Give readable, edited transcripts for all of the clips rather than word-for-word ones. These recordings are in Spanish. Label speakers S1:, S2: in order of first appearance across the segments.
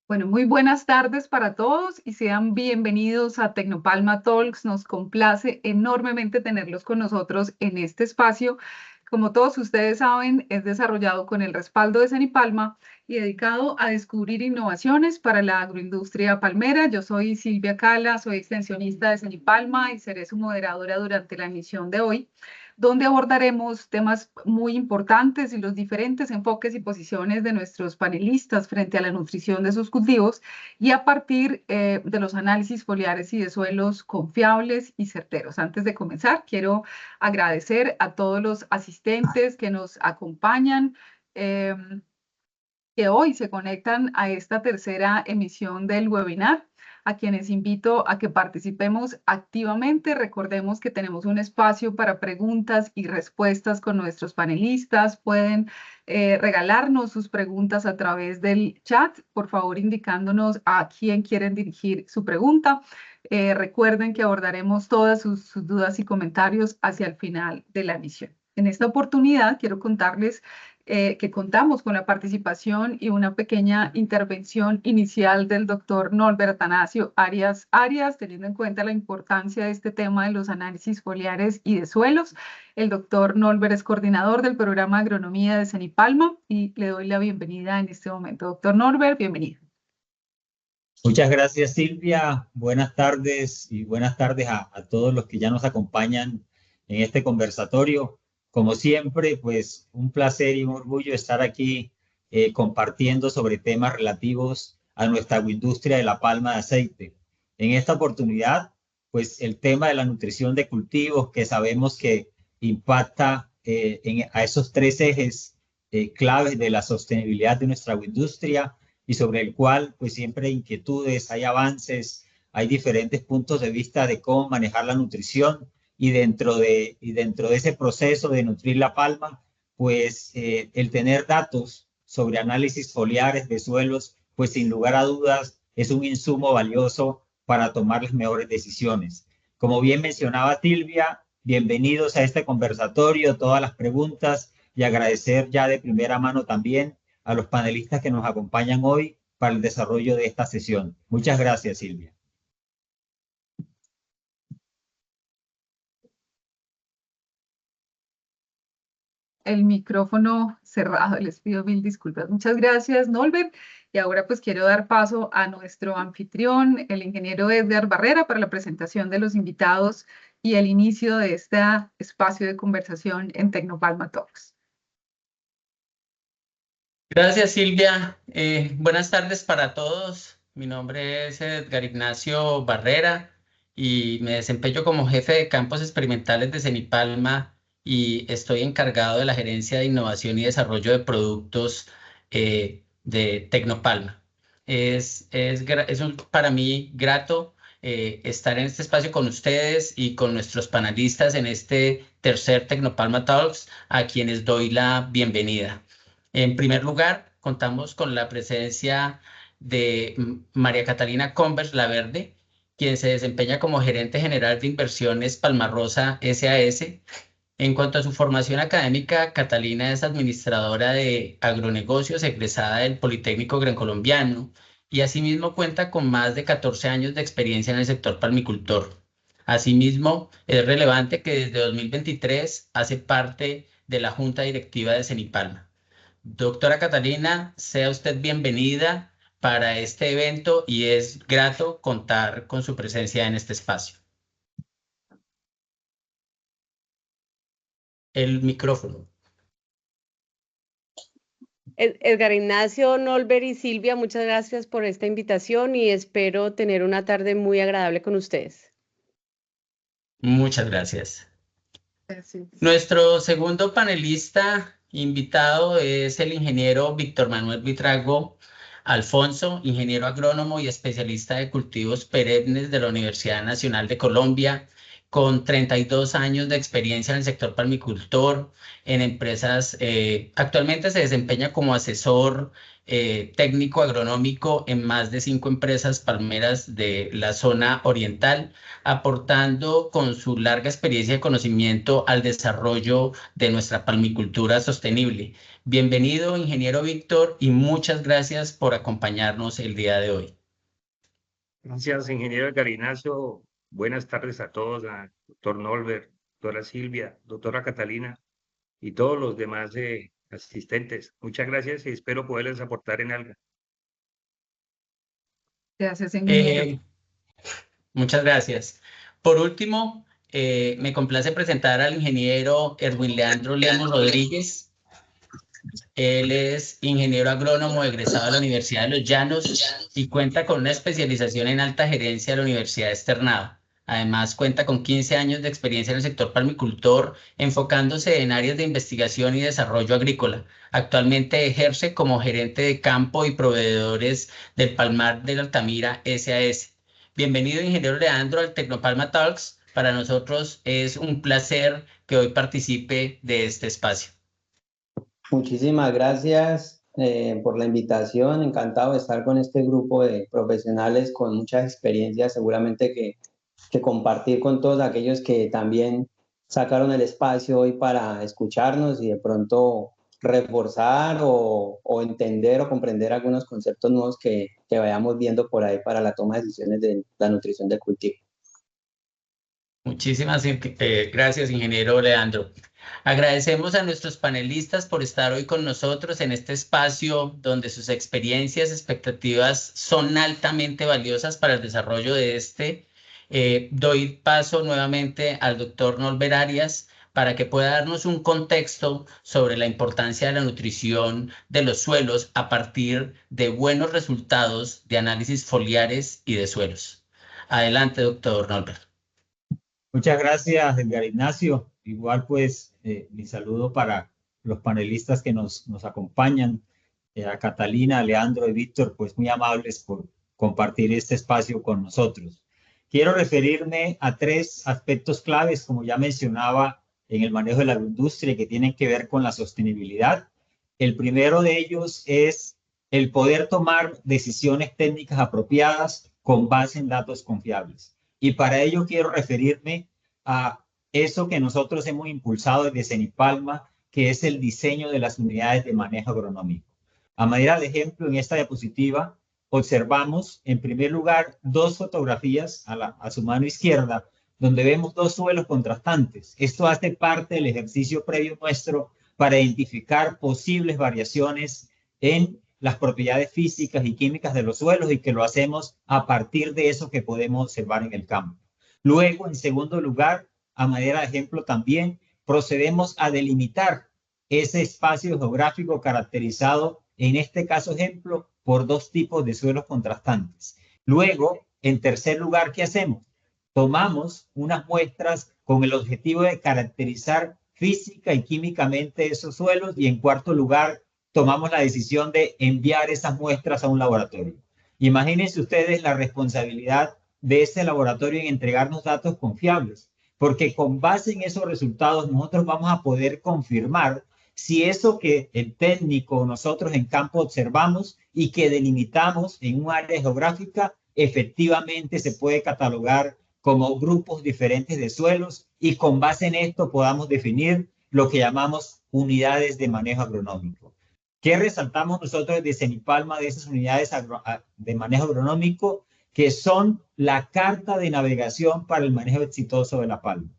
S1: Bueno, muy buenas tardes para todos y sean bienvenidos a Tecnopalma Talks. Nos complace enormemente tenerlos con nosotros en este espacio. Como todos ustedes saben, es desarrollado con el respaldo de Cenipalma y dedicado a descubrir innovaciones para la agroindustria palmera. Yo soy Silvia Cala, soy extensionista de Cenipalma y seré su moderadora durante la emisión de hoy, donde abordaremos temas muy importantes y los diferentes enfoques y posiciones de nuestros panelistas frente a la nutrición de sus cultivos y a partir de los análisis foliares y de suelos confiables y certeros. Antes de comenzar, quiero agradecer a todos los asistentes que nos acompañan, que hoy se conectan a esta tercera emisión del webinar, a quienes invito a que participemos activamente. Recordemos que tenemos un espacio para preguntas y respuestas con nuestros panelistas. Pueden regalarnos sus preguntas a través del chat, por favor indicándonos a quién quieren dirigir su pregunta. Recuerden que abordaremos todas sus dudas y comentarios hacia el final de la emisión. En esta oportunidad quiero contarles que contamos con la participación y una pequeña intervención inicial del doctor Norbert Atanasio Arias, teniendo en cuenta la importancia de este tema de los análisis foliares y de suelos. El doctor Norbert es coordinador del programa de agronomía de Cenipalma y le doy la bienvenida en este momento. Doctor Norbert, bienvenido.
S2: Muchas gracias, Silvia. Buenas tardes y buenas tardes a todos los que ya nos acompañan en este conversatorio. Como siempre, pues un placer y un orgullo estar aquí compartiendo sobre temas relativos a nuestra agroindustria de la palma de aceite. En esta oportunidad, pues el tema de la nutrición de cultivos, que sabemos que impacta a esos tres ejes claves de la sostenibilidad de nuestra agroindustria, y sobre el cual pues siempre hay inquietudes, hay avances, hay diferentes puntos de vista de cómo manejar la nutrición y dentro de ese proceso de nutrir la palma, pues el tener datos sobre análisis foliares de suelos, pues sin lugar a dudas es un insumo valioso para tomar las mejores decisiones. Como bien mencionaba Silvia, bienvenidos a este conversatorio, todas las preguntas y agradecer ya de primera mano también a los panelistas que nos acompañan hoy para el desarrollo de esta sesión. Muchas gracias, Silvia.
S1: El micrófono cerrado, les pido mil disculpas. Muchas gracias, Norbert. Y ahora pues quiero dar paso a nuestro anfitrión, el ingeniero Edgar Barrera, para la presentación de los invitados y el inicio de este espacio de conversación en Tecnopalma Talks.
S3: Gracias, Silvia. Buenas tardes para todos. Mi nombre es Edgar Ignacio Barrera y me desempeño como jefe de campos experimentales de Cenipalma y estoy encargado de la gerencia de innovación y desarrollo de productos de Tecnopalma. Es para mí grato estar en este espacio con ustedes y con nuestros panelistas en este tercer Tecnopalma Talks, a quienes doy la bienvenida. En primer lugar, contamos con la presencia de María Catalina Converse Laverde, quien se desempeña como gerente general de inversiones Palmarosa SAS. En cuanto a su formación académica, Catalina es administradora de agronegocios egresada del Politécnico Gran Colombiano y asimismo cuenta con más de 14 años de experiencia en el sector palmicultor. Asimismo, es relevante que desde 2023 hace parte de la Junta Directiva de Cenipalma. Doctora Catalina, sea usted bienvenida para este evento y es grato contar con su presencia en este espacio. El micrófono.
S4: Edgar Ignacio, Norbert y Silvia, muchas gracias por esta invitación y espero tener una tarde muy agradable con ustedes.
S3: Muchas gracias.
S1: Gracias.
S3: Nuestro segundo panelista invitado es el ingeniero Víctor Manuel Vitrago Alfonso, ingeniero agrónomo y especialista de cultivos perennes de la Universidad Nacional de Colombia, con 32 años de experiencia en el sector palmicultor, en empresas, actualmente se desempeña como asesor técnico agronómico en más de 5 empresas palmeras de la zona oriental, aportando con su larga experiencia y conocimiento al desarrollo de nuestra palmicultura sostenible. Bienvenido, ingeniero Víctor, y muchas gracias por acompañarnos el día de hoy.
S5: Gracias, ingeniero Edgar Ignacio. Buenas tardes a todos, a doctor Norbert, doctora Silvia, doctora Catalina y todos los demás asistentes. Muchas gracias y espero poderles aportar en algo.
S1: Gracias, ingeniero.
S3: Muchas gracias. Por último, me complace presentar al ingeniero Erwin Leandro Lemos Rodríguez. Él es ingeniero agrónomo egresado de la Universidad de Los Llanos y cuenta con una especialización en alta gerencia de la Universidad Externado. Además, cuenta con 15 años de experiencia en el sector palmicultor, enfocándose en áreas de investigación y desarrollo agrícola. Actualmente ejerce como gerente de campo y proveedores del Palmar de Altamira SAS. Bienvenido, ingeniero Leandro, al Tecnopalma Talks. Para nosotros es un placer que hoy participe de este espacio.
S6: Muchísimas gracias por la invitación. Encantado de estar con este grupo de profesionales con muchas experiencias, seguramente que compartir con todos aquellos que también sacaron el espacio hoy para escucharnos y de pronto reforzar o entender o comprender algunos conceptos nuevos que vayamos viendo por ahí para la toma de decisiones de la nutrición del cultivo.
S3: Muchísimas gracias, ingeniero Leandro. Agradecemos a nuestros panelistas por estar hoy con nosotros en este espacio donde sus experiencias y expectativas son altamente valiosas para el desarrollo de este. Doy paso nuevamente al doctor Norbert Arias para que pueda darnos un contexto sobre la importancia de la nutrición de los suelos a partir de buenos resultados de análisis foliares y de suelos. Adelante, doctor Norbert.
S2: Muchas gracias, Edgar Ignacio. Igual pues mi saludo para los panelistas que nos acompañan, a Catalina, a Leandro y Víctor, pues muy amables por compartir este espacio con nosotros. Quiero referirme a 3 aspectos claves, como ya mencionaba, en el manejo de la agroindustria que tienen que ver con la sostenibilidad. El primero de ellos es el poder tomar decisiones técnicas apropiadas con base en datos confiables. Y para ello quiero referirme a eso que nosotros hemos impulsado desde Cenipalma, que es el diseño de las unidades de manejo agronómico. A manera de ejemplo, en esta diapositiva observamos, en primer lugar, 2 fotografías a su mano izquierda, donde vemos 2 suelos contrastantes. Esto hace parte del ejercicio previo nuestro para identificar posibles variaciones en las propiedades físicas y químicas de los suelos y que lo hacemos a partir de eso que podemos observar en el campo. Luego, en segundo lugar, a manera de ejemplo también, procedemos a delimitar ese espacio geográfico caracterizado, en este caso ejemplo, por 2 tipos de suelos contrastantes. Luego, en tercer lugar, ¿qué hacemos? Tomamos unas muestras con el objetivo de caracterizar física y químicamente esos suelos y en cuarto lugar, tomamos la decisión de enviar esas muestras a un laboratorio. Imagínense ustedes la responsabilidad de ese laboratorio en entregarnos datos confiables, porque con base en esos resultados nosotros vamos a poder confirmar si eso que el técnico o nosotros en campo observamos y que delimitamos en un área geográfica efectivamente se puede catalogar como grupos diferentes de suelos y con base en esto podamos definir lo que llamamos unidades de manejo agronómico. ¿Qué resaltamos nosotros de Cenipalma de esas unidades de manejo agronómico? Que son la carta de navegación para el manejo exitoso de la palma.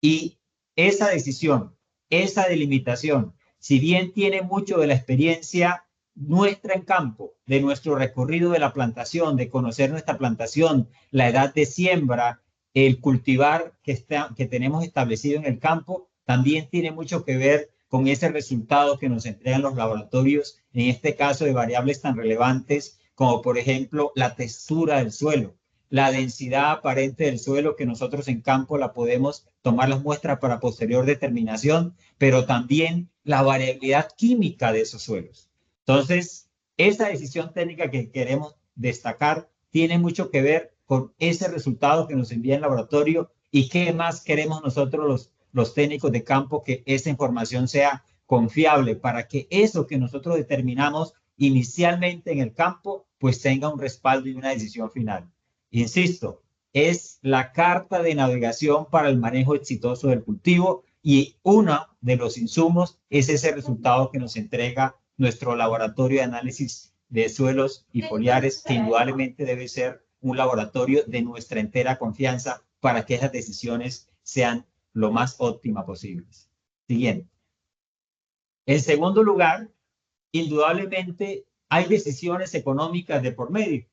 S2: Y esa decisión, esa delimitación, si bien tiene mucho de la experiencia nuestra en campo, de nuestro recorrido de la plantación, de conocer nuestra plantación, la edad de siembra, el cultivar que tenemos establecido en el campo, también tiene mucho que ver con ese resultado que nos entregan los laboratorios, en este caso de variables tan relevantes como por ejemplo la textura del suelo, la densidad aparente del suelo que nosotros en campo la podemos tomar las muestras para posterior determinación, pero también la variabilidad química de esos suelos. Entonces, esa decisión técnica que queremos destacar tiene mucho que ver con ese resultado que nos envía el laboratorio ¿Y qué más queremos nosotros los técnicos de campo? Que esa información sea confiable para que eso que nosotros determinamos inicialmente en el campo, pues tenga un respaldo y una decisión final. Insisto, es la carta de navegación para el manejo exitoso del cultivo y uno de los insumos es ese resultado que nos entrega nuestro laboratorio de análisis de suelos y foliares, que indudablemente debe ser un laboratorio de nuestra entera confianza para que esas decisiones sean lo más óptimas posibles. Siguiente. En segundo lugar, indudablemente hay decisiones económicas de por medio.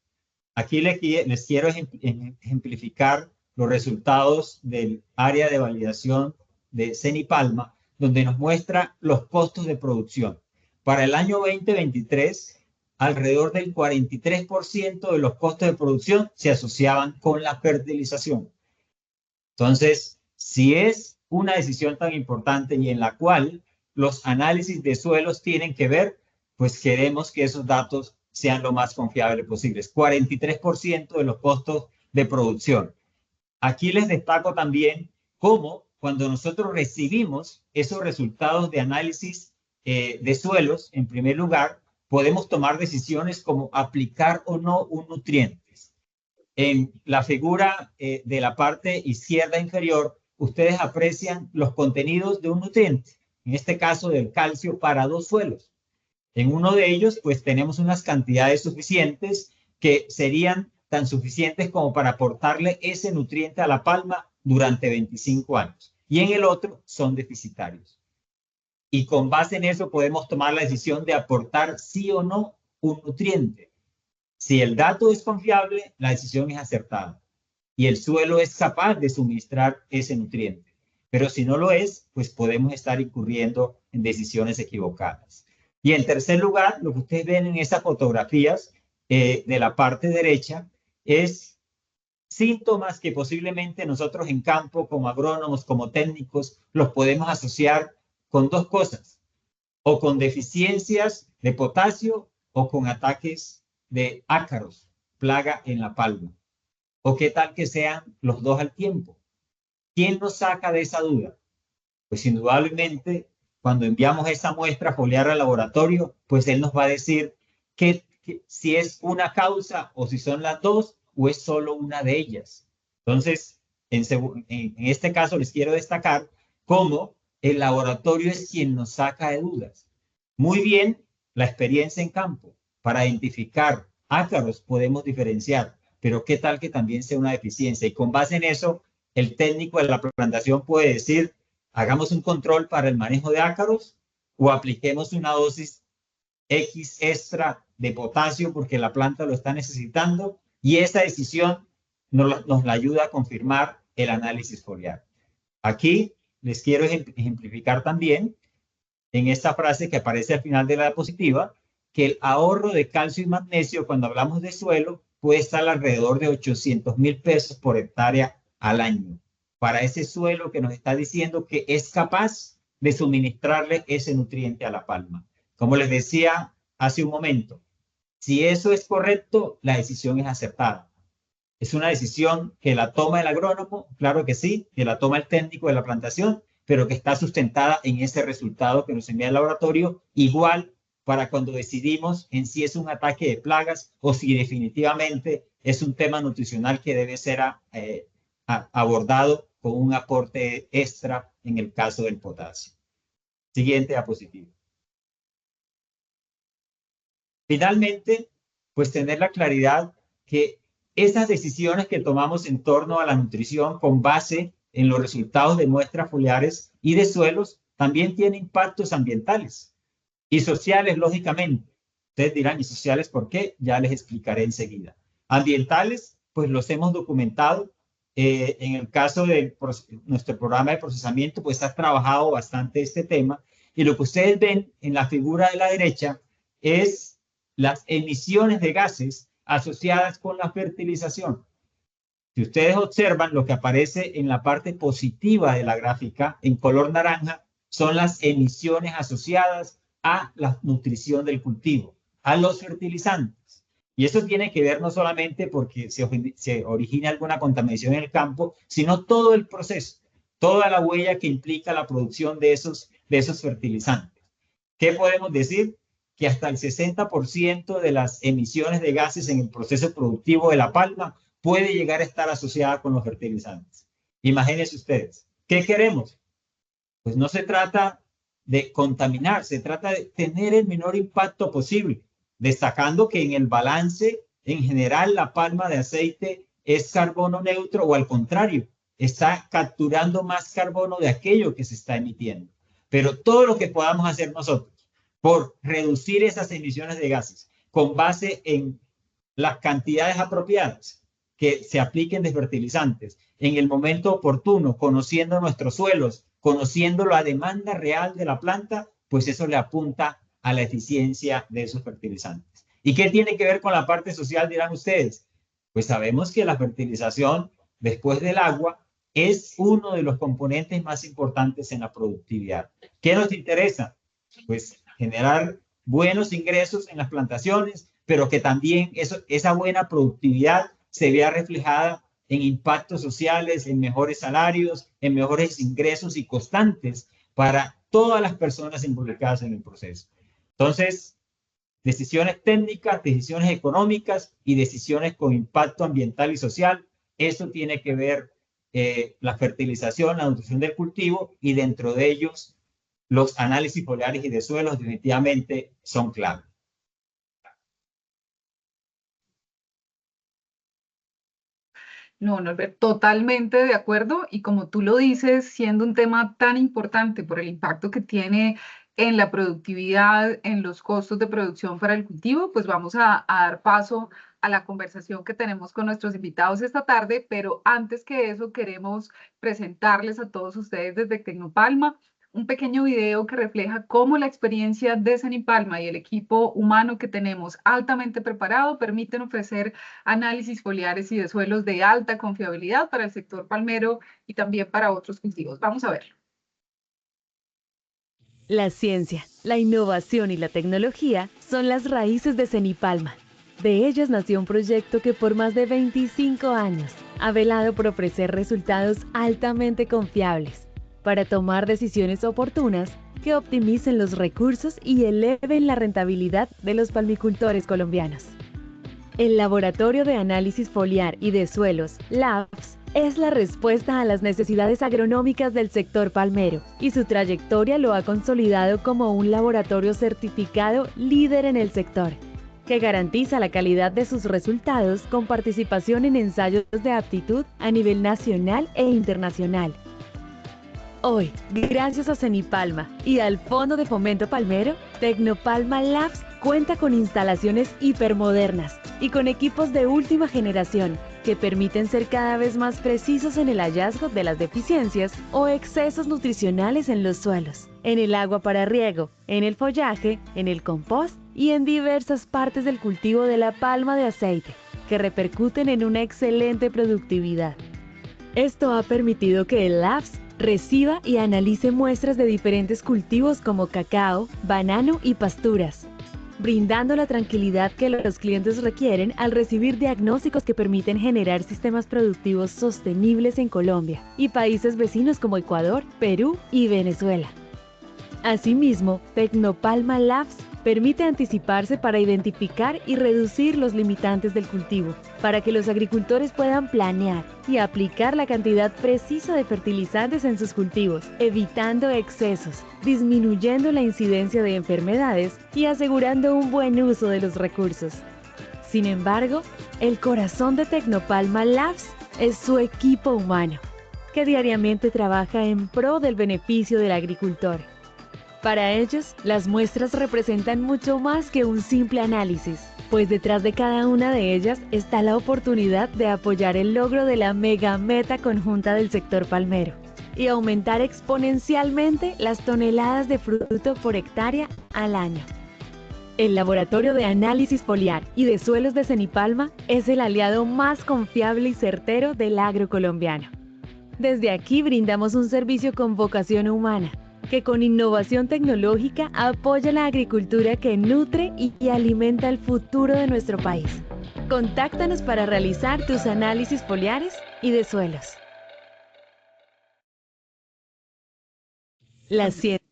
S2: Aquí les quiero ejemplificar los resultados del área de validación de Cenipalma, donde nos muestra los costos de producción. Para el año 2023, alrededor del 43% de los costos de producción se asociaban con la fertilización. Entonces, si es una decisión tan importante y en la cual los análisis de suelos tienen que ver, pues queremos que esos datos sean lo más confiables posibles. 43% de los costos de producción. Aquí les destaco también cómo cuando nosotros recibimos esos resultados de análisis de suelos, en primer lugar, podemos tomar decisiones como aplicar o no un nutriente. En la figura de la parte izquierda inferior, ustedes aprecian los contenidos de un nutriente, en este caso del calcio para 2 suelos. En uno de ellos, pues tenemos unas cantidades suficientes que serían tan suficientes como para aportarle ese nutriente a la palma durante 25 años. Y en el otro son deficitarios. Y con base en eso podemos tomar la decisión de aportar sí o no un nutriente. Si el dato es confiable, la decisión es acertada. Y el suelo es capaz de suministrar ese nutriente. Pero si no lo es, pues podemos estar incurriendo en decisiones equivocadas. Y en tercer lugar, lo que ustedes ven en esas fotografías de la parte derecha es síntomas que posiblemente nosotros en campo, como agrónomos, como técnicos, los podemos asociar con 2 cosas, o con deficiencias de potasio o con ataques de ácaros, plaga en la palma. ¿O qué tal que sean los 2 al tiempo? ¿Quién nos saca de esa duda? Pues indudablemente, cuando enviamos esa muestra foliar al laboratorio, pues él nos va a decir que si es una causa o si son las 2 o es solo una de ellas. Entonces, en este caso les quiero destacar cómo el laboratorio es quien nos saca de dudas. Muy bien, la experiencia en campo. Para identificar ácaros podemos diferenciar, pero qué tal que también sea una deficiencia. Y con base en eso, el técnico de la plantación puede decir, hagamos un control para el manejo de ácaros o apliquemos una dosis X extra de potasio porque la planta lo está necesitando, y esa decisión nos la ayuda a confirmar el análisis foliar. Aquí les quiero ejemplificar también en esta frase que aparece al final de la diapositiva, que el ahorro de calcio y magnesio cuando hablamos de suelo puede estar alrededor de 800,000 pesos por hectárea al año para ese suelo que nos está diciendo que es capaz de suministrarle ese nutriente a la palma. Como les decía hace un momento, si eso es correcto, la decisión es acertada. Es una decisión que la toma el agrónomo, claro que sí, que la toma el técnico de la plantación, pero que está sustentada en ese resultado que nos envía el laboratorio, igual para cuando decidimos en si es un ataque de plagas o si definitivamente es un tema nutricional que debe ser abordado con un aporte extra en el caso del potasio. Siguiente diapositiva. Finalmente, pues tener la claridad que esas decisiones que tomamos en torno a la nutrición con base en los resultados de muestras foliares y de suelos también tienen impactos ambientales y sociales, lógicamente. Ustedes dirán, ¿y sociales por qué? Ya les explicaré enseguida. Ambientales, pues los hemos documentado. En el caso de nuestro programa de procesamiento, pues ha trabajado bastante este tema. Y lo que ustedes ven en la figura de la derecha es las emisiones de gases asociadas con la fertilización. Si ustedes observan, lo que aparece en la parte positiva de la gráfica en color naranja son las emisiones asociadas a la nutrición del cultivo, a los fertilizantes. Y eso tiene que ver no solamente porque se origina alguna contaminación en el campo, sino todo el proceso, toda la huella que implica la producción de esos fertilizantes. ¿Qué podemos decir? Que hasta el 60% de las emisiones de gases en el proceso productivo de la palma puede llegar a estar asociada con los fertilizantes. Imagínense ustedes, ¿qué queremos? Pues no se trata de contaminar, se trata de tener el menor impacto posible, destacando que en el balance, en general, la palma de aceite es carbono neutro o al contrario, está capturando más carbono de aquello que se está emitiendo. Pero todo lo que podamos hacer nosotros por reducir esas emisiones de gases con base en las cantidades apropiadas que se apliquen de fertilizantes en el momento oportuno, conociendo nuestros suelos, conociendo la demanda real de la planta, pues eso le apunta a la eficiencia de esos fertilizantes. ¿Y qué tiene que ver con la parte social, dirán ustedes? Pues sabemos que la fertilización, después del agua, es uno de los componentes más importantes en la productividad. ¿Qué nos interesa? Pues generar buenos ingresos en las plantaciones, pero que también esa buena productividad se vea reflejada en impactos sociales, en mejores salarios, en mejores ingresos y constantes para todas las personas involucradas en el proceso. Entonces, decisiones técnicas, decisiones económicas y decisiones con impacto ambiental y social, eso tiene que ver la fertilización, la nutrición del cultivo y dentro de ellos los análisis foliares y de suelos definitivamente son clave.
S1: No, Norbert, totalmente de acuerdo. Y como tú lo dices, siendo un tema tan importante por el impacto que tiene en la productividad, en los costos de producción para el cultivo, pues vamos a dar paso a la conversación que tenemos con nuestros invitados esta tarde. Pero antes que eso, queremos presentarles a todos ustedes desde Tecnopalma un pequeño video que refleja cómo la experiencia de Senipalma y el equipo humano que tenemos altamente preparado permiten ofrecer análisis foliares y de suelos de alta confiabilidad para el sector palmero y también para otros cultivos. Vamos a verlo.
S7: La ciencia, la innovación y la tecnología son las raíces de Senipalma. De ellas nació un proyecto que por más de 25 años ha velado por ofrecer resultados altamente confiables para tomar decisiones oportunas que optimicen los recursos y eleven la rentabilidad de los palmicultores colombianos. El Laboratorio de Análisis Foliar y de Suelos, LAFS, es la respuesta a las necesidades agronómicas del sector palmero y su trayectoria lo ha consolidado como un laboratorio certificado líder en el sector, que garantiza la calidad de sus resultados con participación en ensayos de aptitud a nivel nacional e internacional. Hoy, gracias a Senipalma y al Fondo de Fomento Palmero, Tecnopalma Labs cuenta con instalaciones hipermodernas y con equipos de última generación que permiten ser cada vez más precisos en el hallazgo de las deficiencias o excesos nutricionales en los suelos, en el agua para riego, en el follaje, en el compost y en diversas partes del cultivo de la palma de aceite, que repercuten en una excelente productividad. Esto ha permitido que el Labs reciba y analice muestras de diferentes cultivos como cacao, banano y pasturas, brindando la tranquilidad que los clientes requieren al recibir diagnósticos que permiten generar sistemas productivos sostenibles en Colombia y países vecinos como Ecuador, Perú y Venezuela. Asimismo, Tecnopalma Labs permite anticiparse para identificar y reducir los limitantes del cultivo, para que los agricultores puedan planear y aplicar la cantidad precisa de fertilizantes en sus cultivos, evitando excesos, disminuyendo la incidencia de enfermedades y asegurando un buen uso de los recursos. Sin embargo, el corazón de Tecnopalma Labs es su equipo humano, que diariamente trabaja en pro del beneficio del agricultor. Para ellos, las muestras representan mucho más que un simple análisis, pues detrás de cada una de ellas está la oportunidad de apoyar el logro de la mega meta conjunta del sector palmero y aumentar exponencialmente las toneladas de fruto por hectárea al año. El Laboratorio de Análisis Foliar y de Suelos de Senipalma es el aliado más confiable y certero del agro colombiano. Desde aquí brindamos un servicio con vocación humana, que con innovación tecnológica apoya la agricultura que nutre y alimenta el futuro de nuestro país. Contáctanos para realizar tus análisis foliares y de suelos. La ciencia.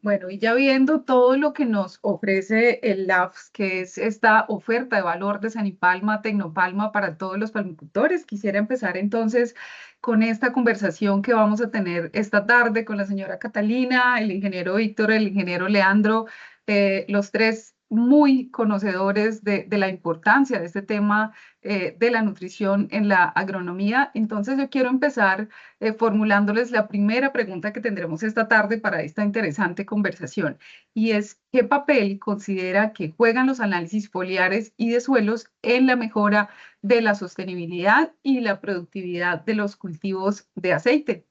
S1: Bueno, y ya viendo todo lo que nos ofrece el LAFS, que es esta oferta de valor de Sanipalma, Tecnopalma para todos los palmicultores, quisiera empezar entonces con esta conversación que vamos a tener esta tarde con la señora Catalina, el ingeniero Víctor, el ingeniero Leandro, los tres muy conocedores de la importancia de este tema de la nutrición en la agronomía. Entonces yo quiero empezar formulándoles la primera pregunta que tendremos esta tarde para esta interesante conversación, y es: ¿qué papel considera que juegan los análisis foliares y de suelos en la mejora de la sostenibilidad y la productividad de los cultivos de aceite?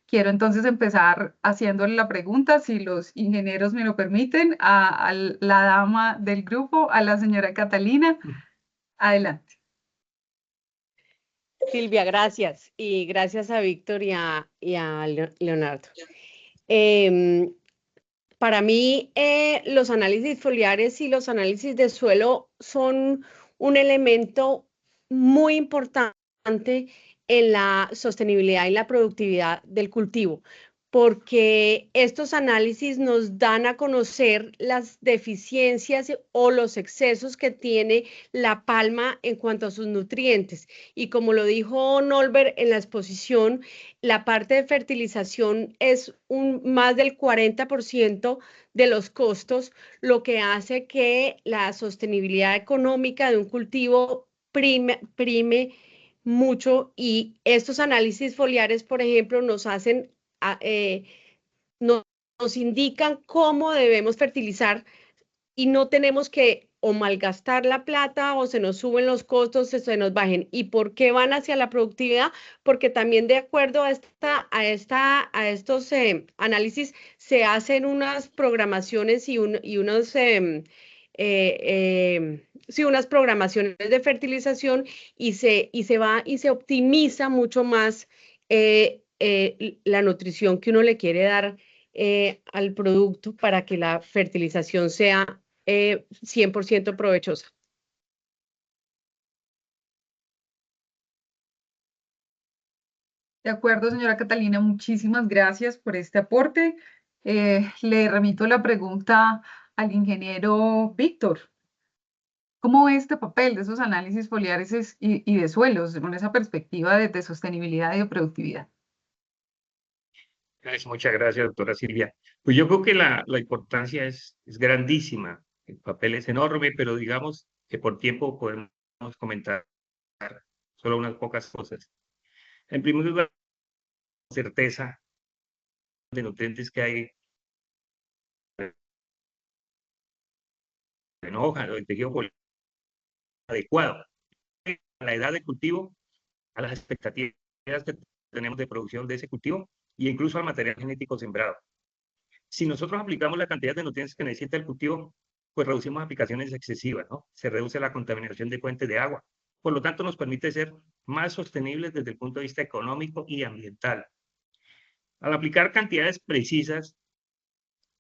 S1: Quiero entonces empezar haciéndole la pregunta, si los ingenieros me lo permiten, a la dama del grupo, a la señora Catalina. Adelante.
S4: Silvia, gracias. Y gracias a Víctor y a Leonardo. Para mí, los análisis foliares y los análisis de suelo son un elemento muy importante en la sostenibilidad y la productividad del cultivo, porque estos análisis nos dan a conocer las deficiencias o los excesos que tiene la palma en cuanto a sus nutrientes. Y como lo dijo Nolbert en la exposición, la parte de fertilización es más del 40% de los costos, lo que hace que la sostenibilidad económica de un cultivo prime mucho, y estos análisis foliares, por ejemplo, nos indican cómo debemos fertilizar y no tenemos que o malgastar la plata o se nos suben los costos, se nos bajen. ¿Y por qué van hacia la productividad? Porque también de acuerdo a estos análisis se hacen unas programaciones y unas programaciones de fertilización, y se optimiza mucho más la nutrición que uno le quiere dar al producto para que la fertilización sea 100% provechosa.
S1: De acuerdo, señora Catalina, muchísimas gracias por este aporte. Le remito la pregunta al ingeniero Víctor. ¿Cómo ve este papel de esos análisis foliares y de suelos con esa perspectiva de sostenibilidad y de productividad?
S5: Muchas gracias, doctora Silvia. Pues yo creo que la importancia es grandísima. El papel es enorme, pero digamos que por tiempo podemos comentar solo unas pocas cosas. En primer lugar, certeza de nutrientes que hay en hoja o en tejido foliar adecuado a la edad de cultivo, a las expectativas que tenemos de producción de ese cultivo e incluso al material genético sembrado. Si nosotros aplicamos la cantidad de nutrientes que necesita el cultivo, pues reducimos aplicaciones excesivas, ¿no? Se reduce la contaminación de fuentes de agua. Por lo tanto, nos permite ser más sostenibles desde el punto de vista económico y ambiental. Al aplicar cantidades precisas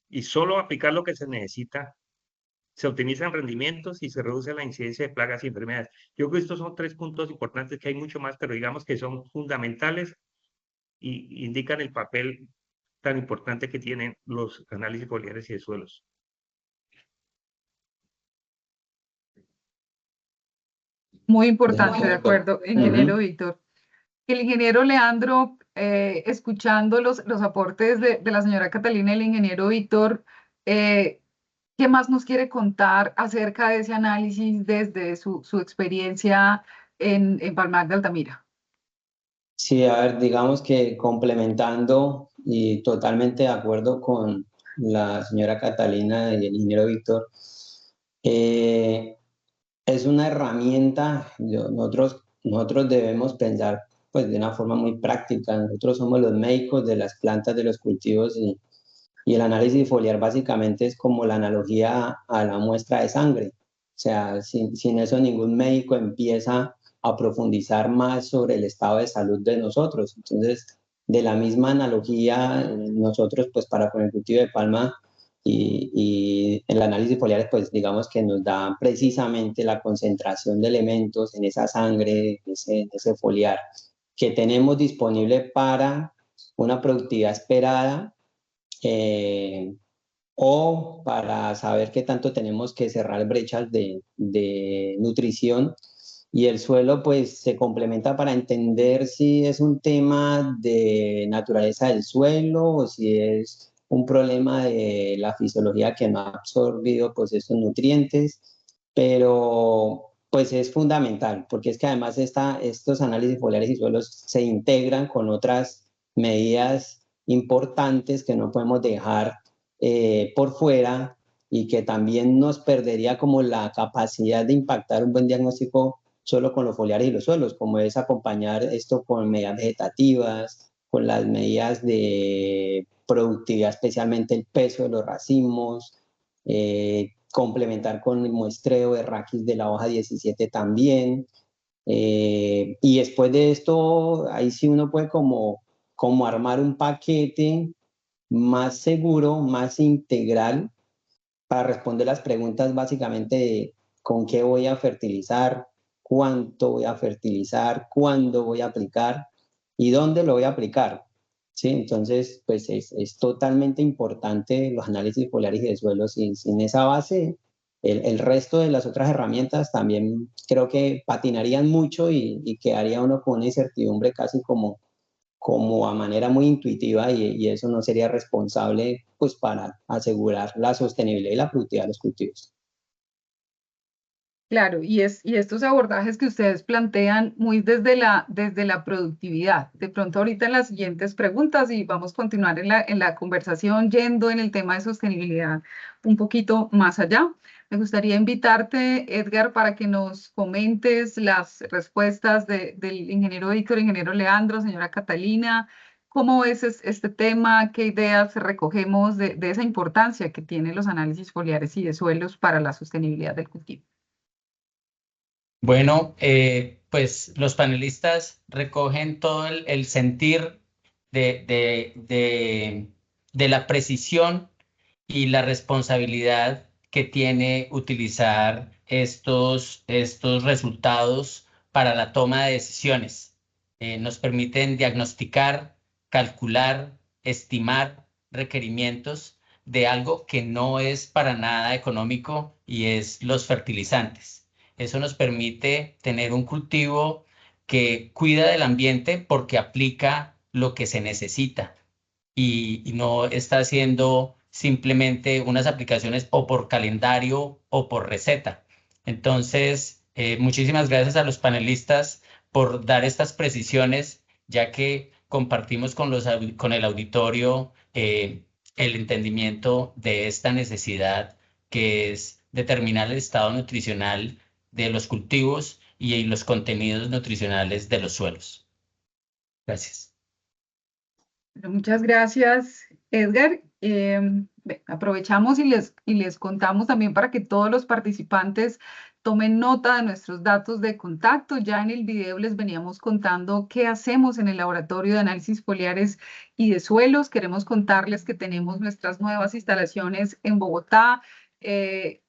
S5: y solo aplicar lo que se necesita, se optimizan rendimientos y se reduce la incidencia de plagas y enfermedades. Yo creo que estos son 3 puntos importantes, que hay mucho más, pero digamos que son fundamentales y indican el papel tan importante que tienen los análisis foliares y de suelos.
S1: Muy importante, de acuerdo, ingeniero Víctor. El ingeniero Leandro, escuchando los aportes de la señora Catalina y el ingeniero Víctor, ¿qué más nos quiere contar acerca de ese análisis desde su experiencia en Palmar de Altamira?
S6: Sí, a ver, digamos que complementando y totalmente de acuerdo con la señora Catalina y el ingeniero Víctor, es una herramienta. Nosotros debemos pensar pues de una forma muy práctica. Nosotros somos los médicos de las plantas, de los cultivos, y el análisis foliar básicamente es como la analogía a la muestra de sangre. O sea, sin eso ningún médico empieza a profundizar más sobre el estado de salud de nosotros. Entonces, de la misma analogía, nosotros pues para con el cultivo de palma y el análisis foliar, pues digamos que nos da precisamente la concentración de elementos en esa sangre, en ese foliar, que tenemos disponible para una productividad esperada, o para saber qué tanto tenemos que cerrar brechas de nutrición. Y el suelo pues se complementa para entender si es un tema de naturaleza del suelo o si es un problema de la fisiología que no ha absorbido pues esos nutrientes, pero pues es fundamental porque es que además estos análisis foliares y suelos se integran con otras medidas importantes que no podemos dejar por fuera y que también nos perdería como la capacidad de impactar un buen diagnóstico solo con los foliares y los suelos, como es acompañar esto con medidas vegetativas, con las medidas de productividad, especialmente el peso de los racimos, complementar con el muestreo de raquis de la hoja 17 también. Y después de esto, ahí sí uno puede como armar un paquete más seguro, más integral para responder las preguntas básicamente de con qué voy a fertilizar, cuánto voy a fertilizar, cuándo voy a aplicar y dónde lo voy a aplicar. ¿Sí? Entonces, pues es totalmente importante los análisis foliares y de suelo. Sin esa base, el resto de las otras herramientas también creo que patinarían mucho y quedaría uno con una incertidumbre casi como a manera muy intuitiva y eso no sería responsable pues para asegurar la sostenibilidad y la productividad de los cultivos.
S1: Claro, y estos abordajes que ustedes plantean muy desde la productividad. De pronto ahorita en las siguientes preguntas y vamos a continuar en la conversación yendo en el tema de sostenibilidad un poquito más allá. Me gustaría invitarte, Edgar, para que nos comentes las respuestas del ingeniero Víctor, ingeniero Leandro, señora Catalina. ¿Cómo es este tema? ¿Qué ideas recogemos de esa importancia que tienen los análisis foliares y de suelos para la sostenibilidad del cultivo?
S3: Bueno, pues los panelistas recogen todo el sentir de la precisión y la responsabilidad que tiene utilizar estos resultados para la toma de decisiones. Nos permiten diagnosticar, calcular, estimar requerimientos de algo que no es para nada económico y es los fertilizantes. Eso nos permite tener un cultivo que cuida del ambiente porque aplica lo que se necesita y no está haciendo simplemente unas aplicaciones o por calendario o por receta. Entonces, muchísimas gracias a los panelistas por dar estas precisiones, ya que compartimos con el auditorio el entendimiento de esta necesidad que es determinar el estado nutricional de los cultivos y los contenidos nutricionales de los suelos. Gracias.
S1: Muchas gracias, Edgar. Aprovechamos y les contamos también para que todos los participantes tomen nota de nuestros datos de contacto. Ya en el video les veníamos contando qué hacemos en el laboratorio de análisis foliares y de suelos. Queremos contarles que tenemos nuestras nuevas instalaciones en Bogotá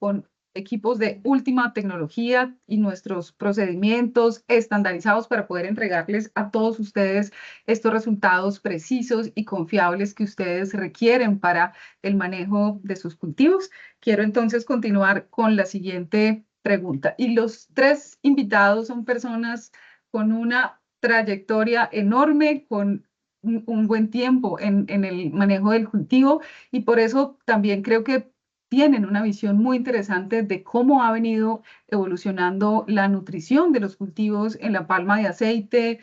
S1: con equipos de última tecnología y nuestros procedimientos estandarizados para poder entregarles a todos ustedes estos resultados precisos y confiables que ustedes requieren para el manejo de sus cultivos. Quiero entonces continuar con la siguiente pregunta. Y los tres invitados son personas con una trayectoria enorme, con un buen tiempo en el manejo del cultivo y por eso también creo que tienen una visión muy interesante de cómo ha venido evolucionando la nutrición de los cultivos en la palma de aceite,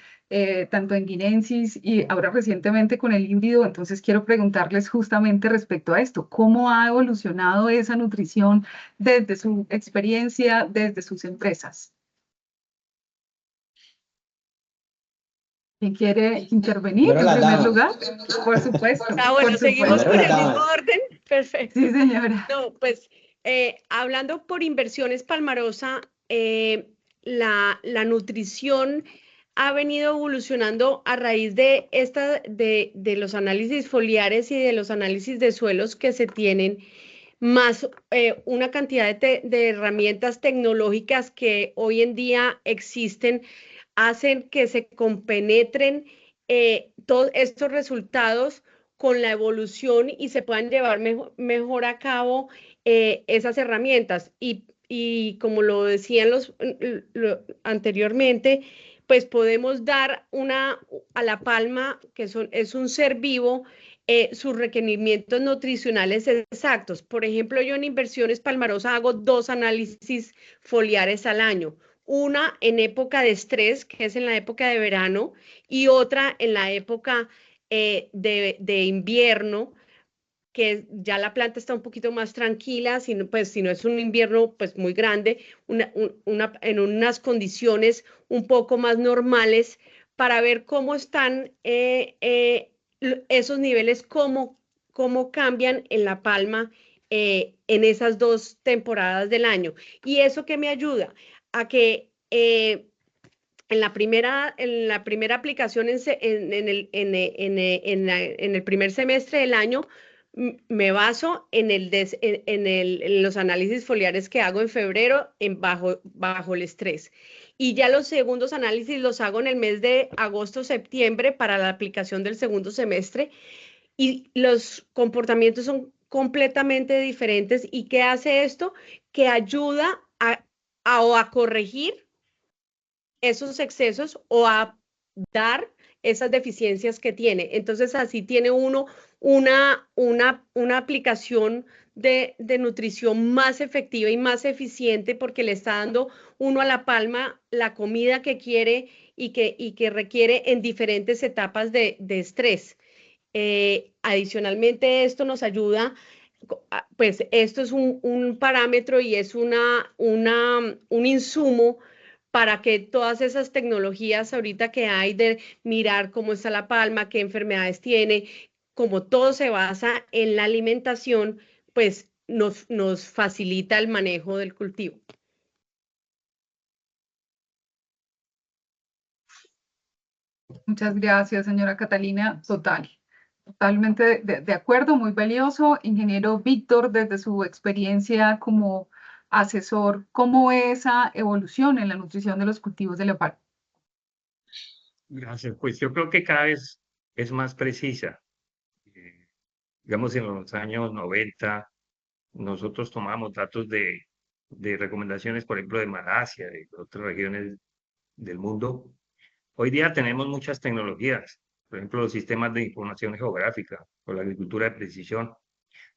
S1: tanto en guinensis y ahora recientemente con el híbrido. Entonces quiero preguntarles justamente respecto a esto, ¿cómo ha evolucionado esa nutrición desde su experiencia, desde sus empresas? ¿Quién quiere intervenir en primer lugar? Por supuesto.
S4: Bueno, seguimos con el mismo orden. Perfecto.
S1: Sí, señora.
S4: No, pues hablando por Inversiones Palmarosa, la nutrición ha venido evolucionando a raíz de, de los análisis foliares y de los análisis de suelos que se tienen, más una cantidad de herramientas tecnológicas que hoy en día existen, hacen que se compenetren todos estos resultados con la evolución y se puedan llevar mejor a cabo esas herramientas. Y como lo decían anteriormente, pues podemos dar a la palma, que es un ser vivo, sus requerimientos nutricionales exactos. Por ejemplo, yo en Inversiones Palmarosa hago 2 análisis foliares al año. Una en época de estrés, que es en la época de verano, y otra en la época de invierno, que ya la planta está un poquito más tranquila, si no es un invierno pues muy grande, en unas condiciones un poco más normales, para ver cómo están esos niveles, cómo cambian en la palma en esas 2 temporadas del año. ¿Y eso qué me ayuda? A que en la primera aplicación en el primer semestre del año, me baso en los análisis foliares que hago en febrero bajo el estrés. Y ya los segundos análisis los hago en el mes de agosto-septiembre para la aplicación del segundo semestre. Y los comportamientos son completamente diferentes. ¿Y qué hace esto? Que ayuda a corregir esos excesos o a dar esas deficiencias que tiene. Entonces, así tiene uno una aplicación de nutrición más efectiva y más eficiente, porque le está dando uno a la palma la comida que quiere y que requiere en diferentes etapas de estrés. Adicionalmente, esto nos ayuda, pues esto es un parámetro y es un insumo para que todas esas tecnologías ahorita que hay de mirar cómo está la palma, qué enfermedades tiene, como todo se basa en la alimentación, pues nos facilita el manejo del cultivo.
S1: Muchas gracias, señora Catalina. Totalmente de acuerdo, muy valioso. Ingeniero Víctor, desde su experiencia como asesor, ¿cómo es esa evolución en la nutrición de los cultivos de la palma?
S5: Gracias. Pues yo creo que cada vez es más precisa. Digamos, en los años 90, nosotros tomamos datos de recomendaciones, por ejemplo, de Malasia, de otras regiones del mundo. Hoy día tenemos muchas tecnologías, por ejemplo, los sistemas de información geográfica o la agricultura de precisión.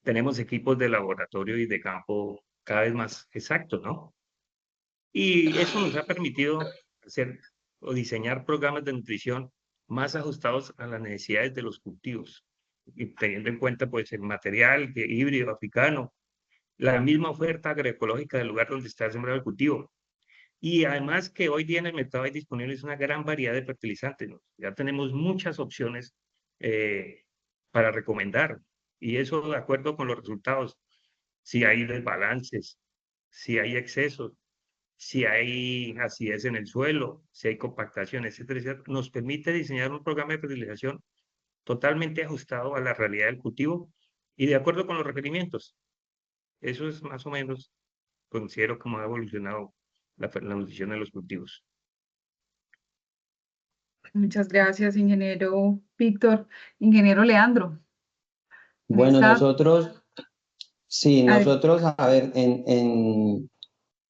S5: Tenemos equipos de laboratorio y de campo cada vez más exactos, ¿no? Y eso nos ha permitido hacer o diseñar programas de nutrición más ajustados a las necesidades de los cultivos, y teniendo en cuenta pues el material híbrido africano, la misma oferta agroecológica del lugar donde está sembrado el cultivo. Y además que hoy día en el mercado hay disponibles una gran variedad de fertilizantes, ¿no? Ya tenemos muchas opciones para recomendar, y eso de acuerdo con los resultados. Si hay desbalances, si hay excesos, si hay acidez en el suelo, si hay compactación, etcétera, etcétera, nos permite diseñar un programa de fertilización totalmente ajustado a la realidad del cultivo y de acuerdo con los requerimientos. Eso es más o menos, considero, cómo ha evolucionado la nutrición de los cultivos.
S1: Muchas gracias, ingeniero Víctor. Ingeniero Leandro.
S6: Bueno, nosotros, a ver,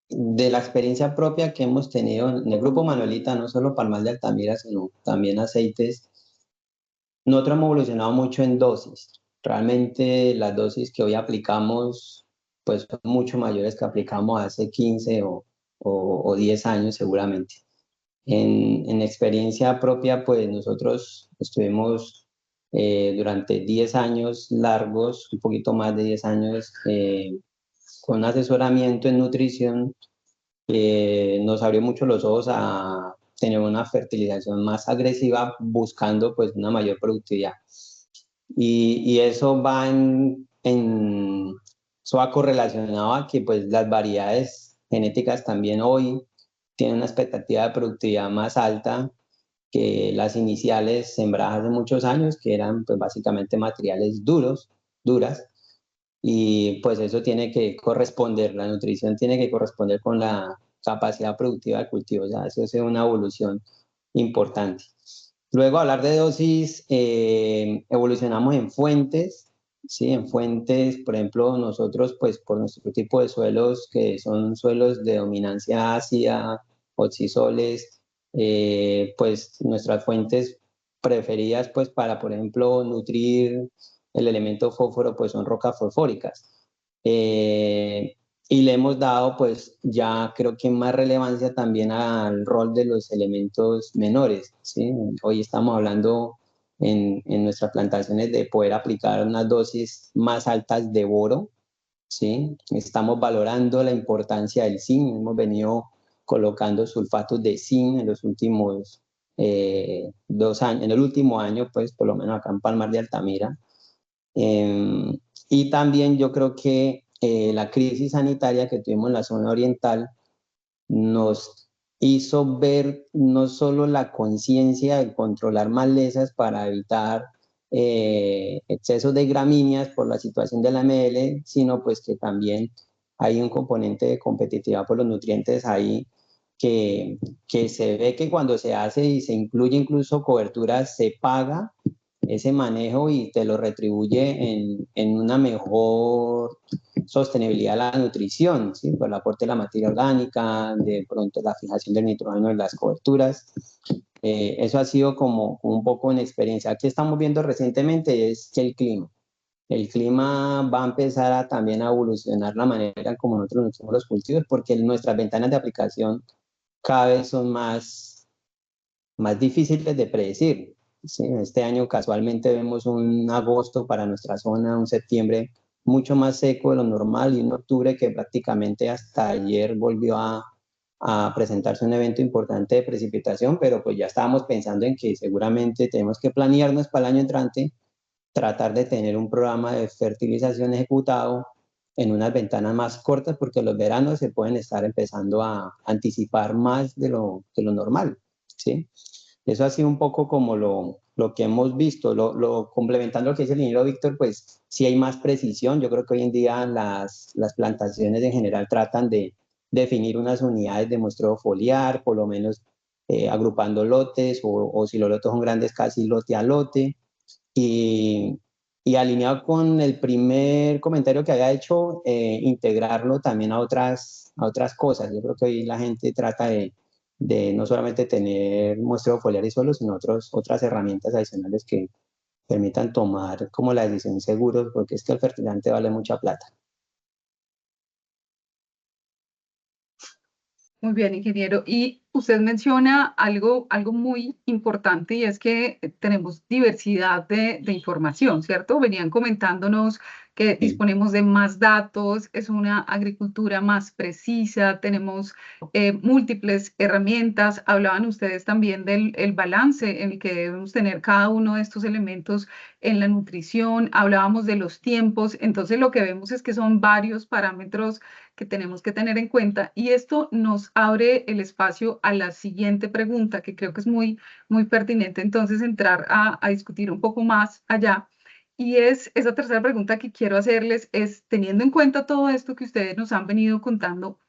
S6: de la experiencia propia que hemos tenido en el Grupo Manuelita, no solo Palmal de Altamira, sino también aceites, nosotros hemos evolucionado mucho en dosis. Realmente las dosis que hoy aplicamos pues son mucho mayores que aplicamos hace 15 o 10 años seguramente. En experiencia propia, pues nosotros estuvimos durante 10 años largos, un poquito más de 10 años, con asesoramiento en nutrición. Nos abrió mucho los ojos a tener una fertilización más agresiva, buscando pues una mayor productividad. Y eso eso va correlacionado a que pues las variedades genéticas también hoy tienen una expectativa de productividad más alta, que las iniciales sembradas hace muchos años, que eran pues básicamente materiales duras, y pues eso tiene que corresponder, la nutrición tiene que corresponder con la capacidad productiva del cultivo, o sea, eso es una evolución importante. Luego, hablar de dosis, evolucionamos en fuentes, ¿sí? En fuentes, por ejemplo, nosotros, pues por nuestro tipo de suelos, que son suelos de dominancia ácida, oxisoles, pues nuestras fuentes preferidas, pues para, por ejemplo, nutrir el elemento fósforo, pues son rocas fosfóricas. Y le hemos dado, pues ya creo que más relevancia también al rol de los elementos menores, ¿sí? Hoy estamos hablando en nuestras plantaciones de poder aplicar unas dosis más altas de boro, ¿sí? Estamos valorando la importancia del zinc, hemos venido colocando sulfatos de zinc en los últimos 2 años, en el último año, pues por lo menos acá en Palmar de Altamira. Y también yo creo que la crisis sanitaria que tuvimos en la zona oriental nos hizo ver no solo la conciencia de controlar malezas para evitar excesos de gramíneas por la situación de la ML, sino pues que también hay un componente de competitividad por los nutrientes ahí que se ve que cuando se hace y se incluye incluso cobertura, se paga ese manejo y te lo retribuye en una mejor sostenibilidad de la nutrición, ¿sí? Por el aporte de la materia orgánica, de pronto la fijación del nitrógeno en las coberturas. Eso ha sido como un poco una experiencia. Aquí estamos viendo recientemente es que el clima va a empezar también a evolucionar la manera como nosotros nutrimos los cultivos, porque nuestras ventanas de aplicación cada vez son más difíciles de predecir. ¿Sí? Este año casualmente vemos un agosto para nuestra zona, un septiembre mucho más seco de lo normal y un octubre que prácticamente hasta ayer volvió a presentarse un evento importante de precipitación, pero pues ya estábamos pensando en que seguramente tenemos que planearnos para el año entrante, tratar de tener un programa de fertilización ejecutado en unas ventanas más cortas porque los veranos se pueden estar empezando a anticipar más de lo normal, ¿sí? Eso ha sido un poco como lo que hemos visto, complementando lo que dice el ingeniero Víctor, pues sí hay más precisión. Yo creo que hoy en día las plantaciones en general tratan de definir unas unidades de muestreo foliar, por lo menos agrupando lotes o si los lotes son grandes, casi lote a lote. Y alineado con el primer comentario que había hecho, integrarlo también a otras cosas. Yo creo que hoy la gente trata de no solamente tener muestreo foliar y suelo, sino otras herramientas adicionales que permitan tomar como la decisión seguros, porque es que el fertilizante vale mucha plata.
S1: Muy bien, ingeniero. Y usted menciona algo muy importante y es que tenemos diversidad de información, ¿cierto? Venían comentándonos que disponemos de más datos, es una agricultura más precisa, tenemos múltiples herramientas. Hablaban ustedes también del balance en el que debemos tener cada uno de estos elementos en la nutrición, hablábamos de los tiempos, entonces lo que vemos es que son varios parámetros que tenemos que tener en cuenta y esto nos abre el espacio a la siguiente pregunta que creo que es muy pertinente entonces entrar a discutir un poco más allá. Y esa tercera pregunta que quiero hacerles es, teniendo en cuenta todo esto que ustedes nos han venido contando,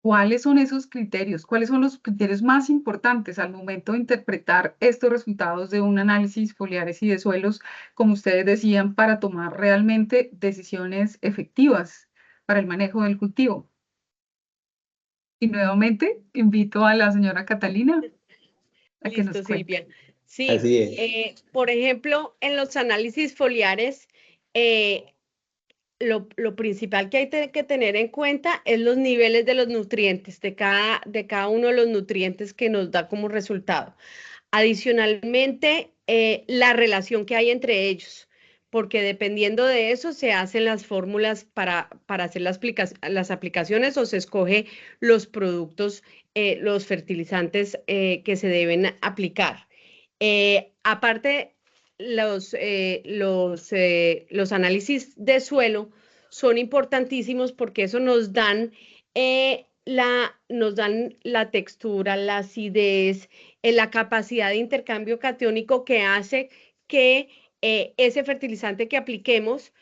S1: ¿cuáles son esos criterios? ¿Cuáles son los criterios más importantes al momento de interpretar estos resultados de un análisis foliares y de suelos, como ustedes decían, para tomar realmente decisiones efectivas para el manejo del cultivo? Y nuevamente invito a la señora Catalina a que nos
S4: Listo,
S1: cuente.
S4: Silvia. Sí,
S6: Así es.
S4: por ejemplo, en los análisis foliares, lo principal que hay que tener en cuenta es los niveles de los nutrientes, de cada uno de los nutrientes que nos da como resultado. Adicionalmente, la relación que hay entre ellos, porque dependiendo de eso se hacen las fórmulas para hacer las aplicaciones o se escoge los productos, los fertilizantes que se deben aplicar. Aparte, los análisis de suelo son importantísimos porque eso nos dan nos dan la textura, la acidez, la capacidad de intercambio catiónico que hace que ese fertilizante que apliquemos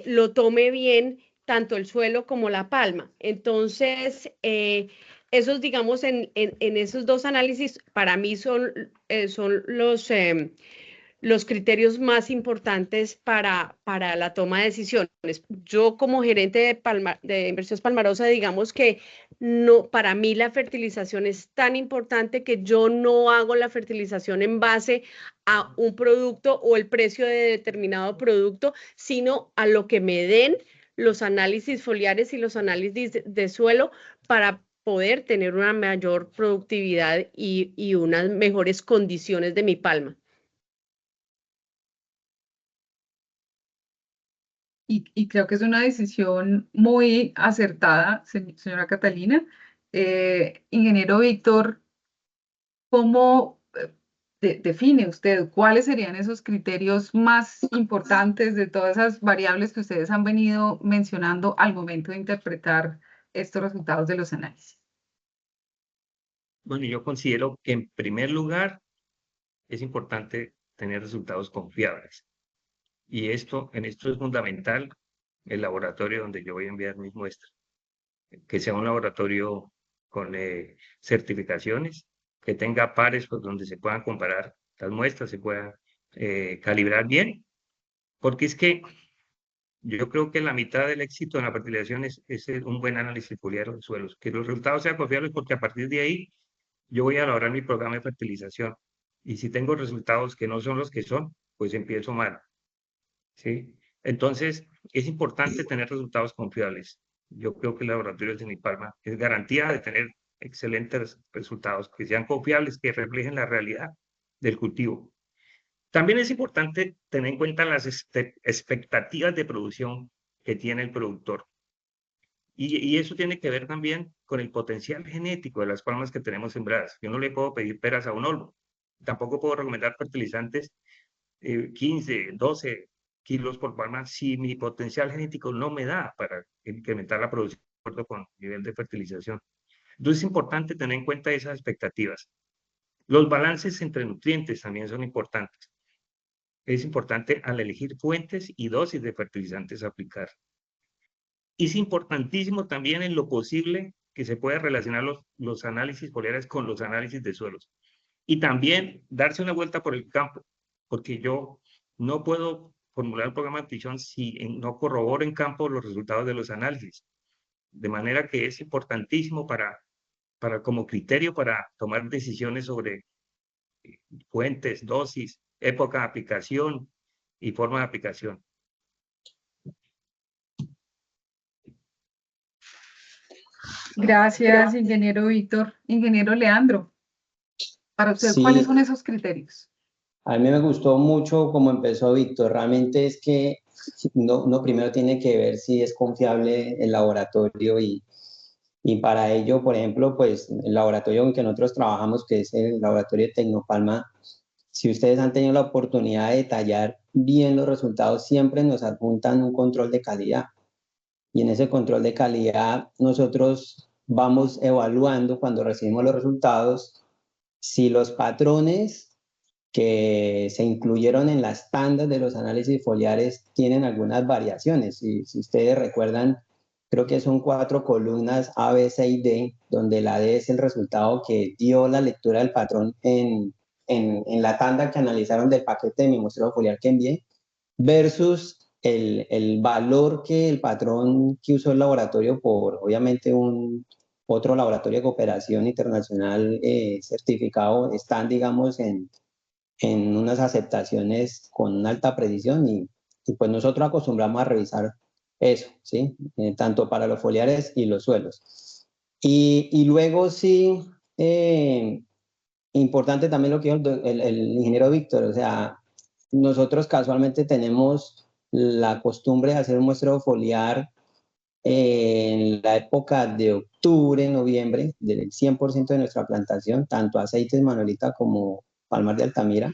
S4: lo tome bien tanto el suelo como la palma. Entonces, esos, digamos, en esos dos análisis, para mí son los criterios más importantes para la toma de decisiones. Yo como gerente de Inversiones Palmarosa, digamos que no, para mí la fertilización es tan importante que yo no hago la fertilización en base a un producto o el precio de determinado producto, sino a lo que me den los análisis foliares y los análisis de suelo para poder tener una mayor productividad y unas mejores condiciones de mi palma.
S1: Y creo que es una decisión muy acertada, señora Catalina. Ingeniero Víctor, ¿cómo define usted cuáles serían esos criterios más importantes de todas esas variables que ustedes han venido mencionando al momento de interpretar estos resultados de los análisis?
S5: Bueno, yo considero que en primer lugar es importante tener resultados confiables. Y en esto es fundamental el laboratorio donde yo voy a enviar mis muestras. Que sea un laboratorio con certificaciones, que tenga pares pues, donde se puedan comparar las muestras, se puedan calibrar bien, porque es que yo creo que la mitad del éxito en la fertilización es un buen análisis foliar de suelos, que los resultados sean confiables, porque a partir de ahí yo voy a elaborar mi programa de fertilización. Y si tengo resultados que no son los que son, pues empiezo mal. ¿Sí? Entonces, es importante tener resultados confiables. Yo creo que el laboratorio de Cenipalma es garantía de tener excelentes resultados, que sean confiables, que reflejen la realidad del cultivo. También es importante tener en cuenta las expectativas de producción que tiene el productor. Y eso tiene que ver también con el potencial genético de las palmas que tenemos sembradas. Yo no le puedo pedir peras a un olmo. Tampoco puedo recomendar fertilizantes 15, 12 kilos por palma si mi potencial genético no me da para incrementar la producción de acuerdo con el nivel de fertilización. Entonces es importante tener en cuenta esas expectativas. Los balances entre nutrientes también son importantes. Es importante al elegir fuentes y dosis de fertilizantes a aplicar. Es importantísimo también en lo posible que se pueda relacionar los análisis foliares con los análisis de suelos. Y también darse una vuelta por el campo, porque yo no puedo formular un programa de nutrición si no corroboro en campo los resultados de los análisis. De manera que es importantísimo como criterio para tomar decisiones sobre fuentes, dosis, época de aplicación y forma de aplicación.
S1: Gracias, ingeniero Víctor. Ingeniero Leandro, para usted, ¿cuáles son esos criterios?
S6: A mí me gustó mucho cómo empezó Víctor. Realmente es que no primero tiene que ver si es confiable el laboratorio y para ello, por ejemplo, pues el laboratorio en que nosotros trabajamos, que es el laboratorio de Tecnopalma, si ustedes han tenido la oportunidad de detallar bien los resultados, siempre nos adjuntan un control de calidad. Y en ese control de calidad nosotros vamos evaluando cuando recibimos los resultados si los patrones que se incluyeron en las tandas de los análisis foliares tienen algunas variaciones. Si ustedes recuerdan, creo que son 4 columnas A, B, C y D, donde la D es el resultado que dio la lectura del patrón en la tanda que analizaron del paquete de mi muestreo foliar que envié, versus el valor que el patrón que usó el laboratorio por, obviamente, otro laboratorio de cooperación internacional certificado, están, digamos, en unas aceptaciones con una alta precisión y pues nosotros acostumbramos a revisar eso, ¿sí? Tanto para los foliares y los suelos. Y luego sí, importante también lo que dijo el ingeniero Víctor, o sea, nosotros casualmente tenemos la costumbre de hacer un muestreo foliar en la época de octubre, noviembre, del 100% de nuestra plantación, tanto aceites Manuelita como Palmar de Altamira,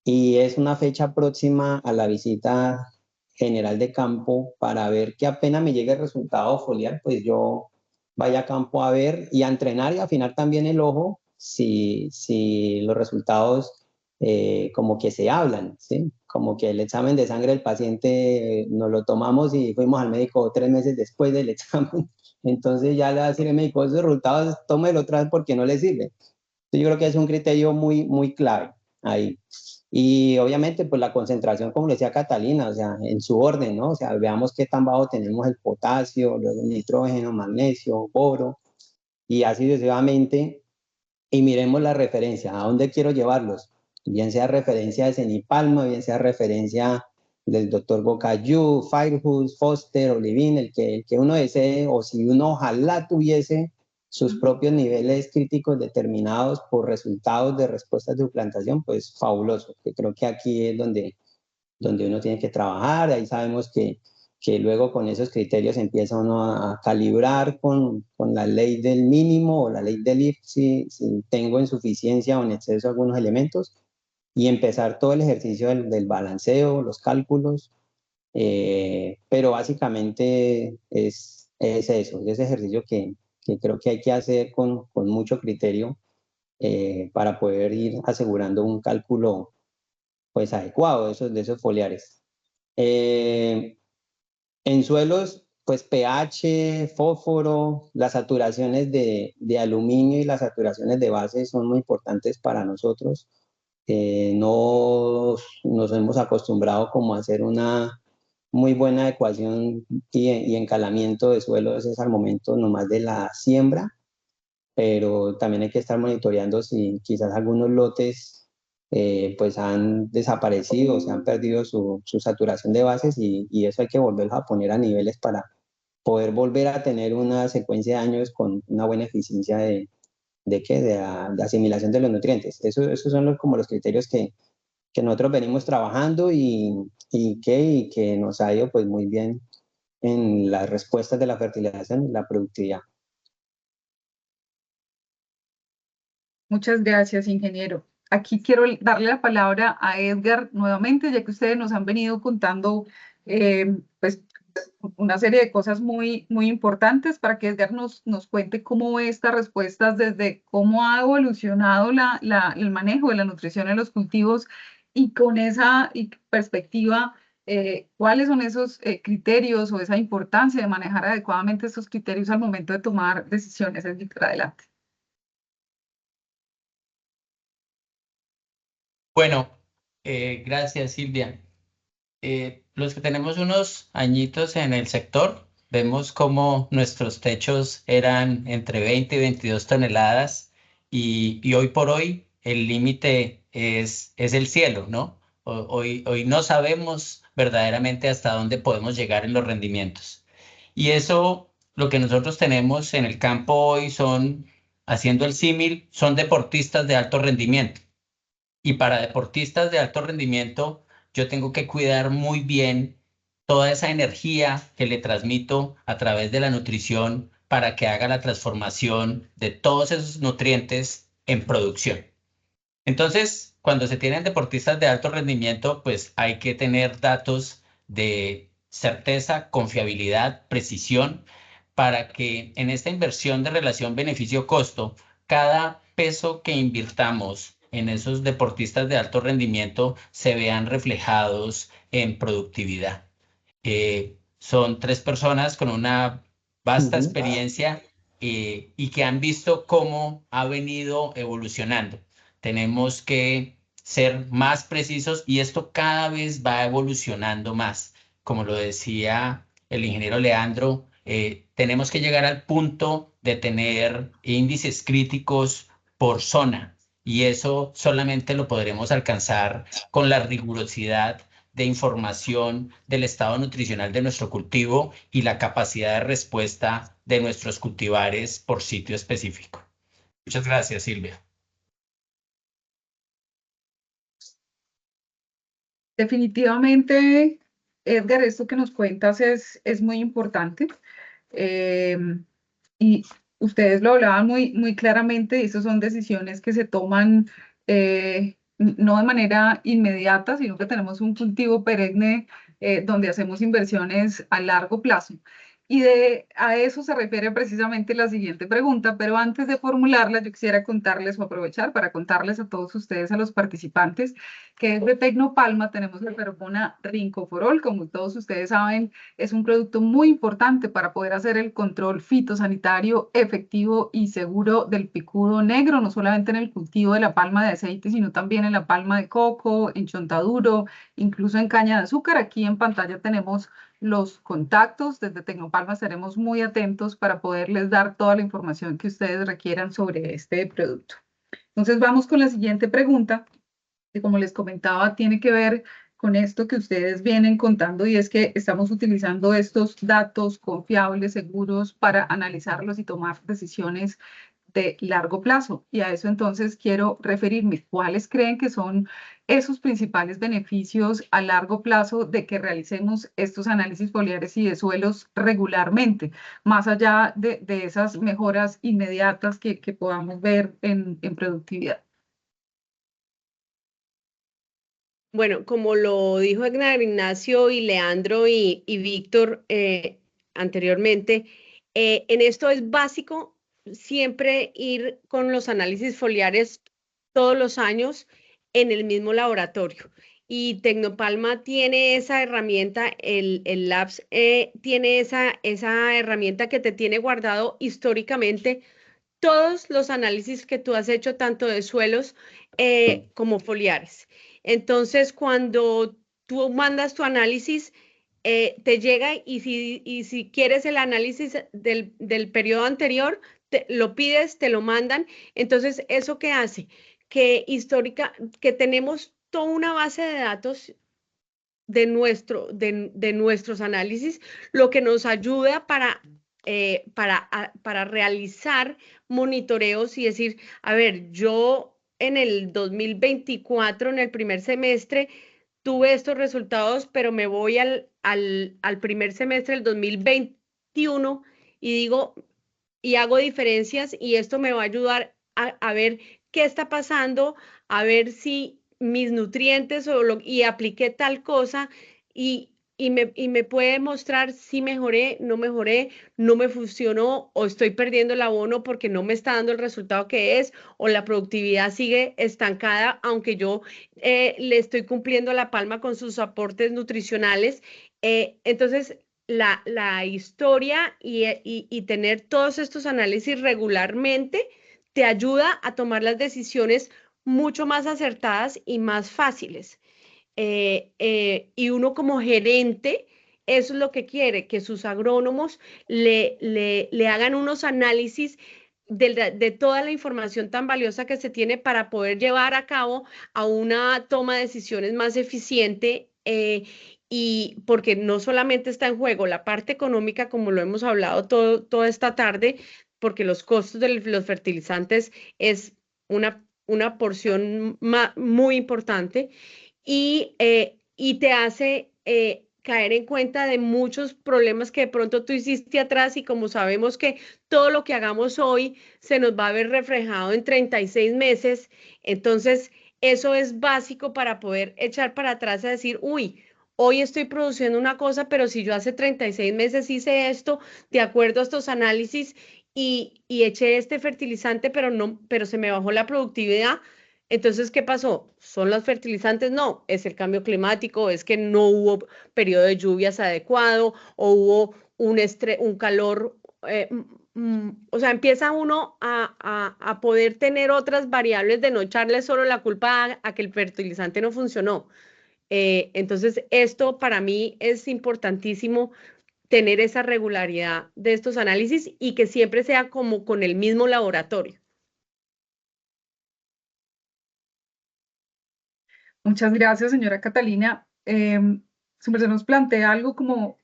S6: y es una fecha próxima a la visita general de campo para ver que apenas me llegue el resultado foliar, pues yo vaya a campo a ver y a entrenar y a afinar también el ojo si los resultados como que se hablan, ¿sí? Como que el examen de sangre del paciente nos lo tomamos y fuimos al médico 3 meses después del examen. Entonces ya le va a decir el médico, esos resultados tómelo otra vez porque no le sirve. Yo creo que es un criterio muy clave ahí. Y obviamente, pues la concentración, como le decía Catalina, o sea, en su orden, ¿no? O sea, veamos qué tan bajo tenemos el potasio, luego el nitrógeno, magnesio, boro, y así sucesivamente. Y miremos la referencia, a dónde quiero llevarlos. Bien sea referencia de Cenipalma, bien sea referencia del doctor Boccayú, Firehus, Foster, Olivin, el que uno desee, o si uno ojalá tuviese sus propios niveles críticos determinados por resultados de respuestas de suplantación, pues fabuloso. Que creo que aquí es donde uno tiene que trabajar, ahí sabemos que luego con esos criterios empieza uno a calibrar con la ley del mínimo o la ley del if, si tengo insuficiencia o en exceso algunos elementos, y empezar todo el ejercicio del balanceo, los cálculos, pero básicamente es eso, ese ejercicio que creo que hay que hacer con mucho criterio para poder ir asegurando un cálculo pues adecuado de esos foliares. En suelos, pues pH, fósforo, las saturaciones de aluminio y las saturaciones de base son muy importantes para nosotros. Nos hemos acostumbrado como a hacer una muy buena adecuación y encalamiento de suelos es al momento nomás de la siembra, pero también hay que estar monitoreando si quizás algunos lotes pues han desaparecido, o se han perdido su saturación de bases y eso hay que volverlo a poner a niveles para poder volver a tener una secuencia de años con una buena eficiencia de asimilación de los nutrientes. Esos son como los criterios que nosotros venimos trabajando y que nos ha ido pues muy bien en las respuestas de la fertilización y la productividad.
S1: Muchas gracias, ingeniero. Aquí quiero darle la palabra a Edgar nuevamente, ya que ustedes nos han venido contando pues, una serie de cosas muy importantes para que Edgar nos cuente cómo ve estas respuestas desde cómo ha evolucionado el manejo de la nutrición en los cultivos y con esa perspectiva, cuáles son esos criterios o esa importancia de manejar adecuadamente estos criterios al momento de tomar decisiones. Edgar, adelante.
S3: Bueno, gracias Silvia. Los que tenemos unos añitos en el sector, vemos cómo nuestros techos eran entre 20 y 22 toneladas y hoy por hoy el límite es el cielo, ¿no? Hoy no sabemos verdaderamente hasta dónde podemos llegar en los rendimientos. Y eso, lo que nosotros tenemos en el campo hoy son, haciendo el símil, son deportistas de alto rendimiento. Y para deportistas de alto rendimiento, yo tengo que cuidar muy bien toda esa energía que le transmito a través de la nutrición para que haga la transformación de todos esos nutrientes en producción. Entonces, cuando se tienen deportistas de alto rendimiento, pues hay que tener datos de certeza, confiabilidad, precisión, para que en esta inversión de relación beneficio-costo, cada peso que invirtamos en esos deportistas de alto rendimiento se vean reflejados en productividad. Son 3 personas con una vasta experiencia y que han visto cómo ha venido evolucionando. Tenemos que ser más precisos y esto cada vez va evolucionando más. Como lo decía el ingeniero Leandro, tenemos que llegar al punto de tener índices críticos por zona y eso solamente lo podremos alcanzar con la rigurosidad de información del estado nutricional de nuestro cultivo y la capacidad de respuesta de nuestros cultivares por sitio específico. Muchas gracias, Silvia.
S1: Definitivamente, Edgar, esto que nos cuentas es muy importante. Y ustedes lo hablaban muy claramente, y estas son decisiones que se toman no de manera inmediata, sino que tenemos un cultivo perenne donde hacemos inversiones a largo plazo. Y a eso se refiere precisamente la siguiente pregunta, pero antes de formularla, yo quisiera contarles o aprovechar para contarles a todos ustedes, a los participantes, que desde Tecnopalma tenemos la feromona Rincoforol. Como todos ustedes saben, es un producto muy importante para poder hacer el control fitosanitario efectivo y seguro del picudo negro, no solamente en el cultivo de la palma de aceite, sino también en la palma de coco, en chontaduro, incluso en caña de azúcar. Aquí en pantalla tenemos los contactos. Desde Tecnopalma estaremos muy atentos para poderles dar toda la información que ustedes requieran sobre este producto. Entonces vamos con la siguiente pregunta, que como les comentaba, tiene que ver con esto que ustedes vienen contando, y es que estamos utilizando estos datos confiables, seguros, para analizarlos y tomar decisiones de largo plazo. Y a eso entonces quiero referirme. ¿Cuáles creen que son esos principales beneficios a largo plazo de que realicemos estos análisis foliares y de suelos regularmente, más allá de esas mejoras inmediatas que podamos ver en productividad?
S4: Bueno, como lo dijo Ignacio y Leandro y Víctor anteriormente, en esto es básico siempre ir con los análisis foliares todos los años en el mismo laboratorio. Y Tecnopalma tiene esa herramienta, el Labs tiene esa herramienta que te tiene guardado históricamente todos los análisis que tú has hecho, tanto de suelos como foliares. Entonces, cuando tú mandas tu análisis, te llega y si quieres el análisis del periodo anterior, lo pides, te lo mandan. Entonces, ¿eso qué hace? Que tenemos toda una base de datos de nuestros análisis, lo que nos ayuda para realizar monitoreos y decir, a ver, yo en el 2024, en el primer semestre, tuve estos resultados, pero me voy al primer semestre del 2021 y digo, y hago diferencias, y esto me va a ayudar a ver qué está pasando, a ver si mis nutrientes y apliqué tal cosa y me puede mostrar si mejoré, no me funcionó, o estoy perdiendo el abono porque no me está dando el resultado que es, o la productividad sigue estancada, aunque yo le estoy cumpliendo la palma con sus aportes nutricionales. Entonces, la historia y tener todos estos análisis regularmente te ayuda a tomar las decisiones mucho más acertadas y más fáciles. Y uno como gerente, eso es lo que quiere, que sus agrónomos le hagan unos análisis de toda la información tan valiosa que se tiene para poder llevar a cabo a una toma de decisiones más eficiente. Y porque no solamente está en juego la parte económica, como lo hemos hablado toda esta tarde, porque los costos de los fertilizantes es una porción muy importante, y te hace caer en cuenta de muchos problemas que de pronto tú hiciste atrás, y como sabemos que todo lo que hagamos hoy se nos va a ver reflejado en 36 meses, entonces eso es básico para poder echar para atrás y decir, uy, hoy estoy produciendo una cosa, pero si yo hace 36 meses hice esto de acuerdo a estos análisis y eché este fertilizante, pero se me bajó la productividad. Entonces, ¿qué pasó? ¿Son los fertilizantes? No, es el cambio climático, es que no hubo periodo de lluvias adecuado, o hubo un calor. O sea, empieza uno a poder tener otras variables, de no echarle solo la culpa a que el fertilizante no funcionó. Entonces, esto para mí es importantísimo, tener esa regularidad de estos análisis y que siempre sea como con el mismo laboratorio.
S1: Muchas gracias, señora Catalina. Su merced nos plantea algo como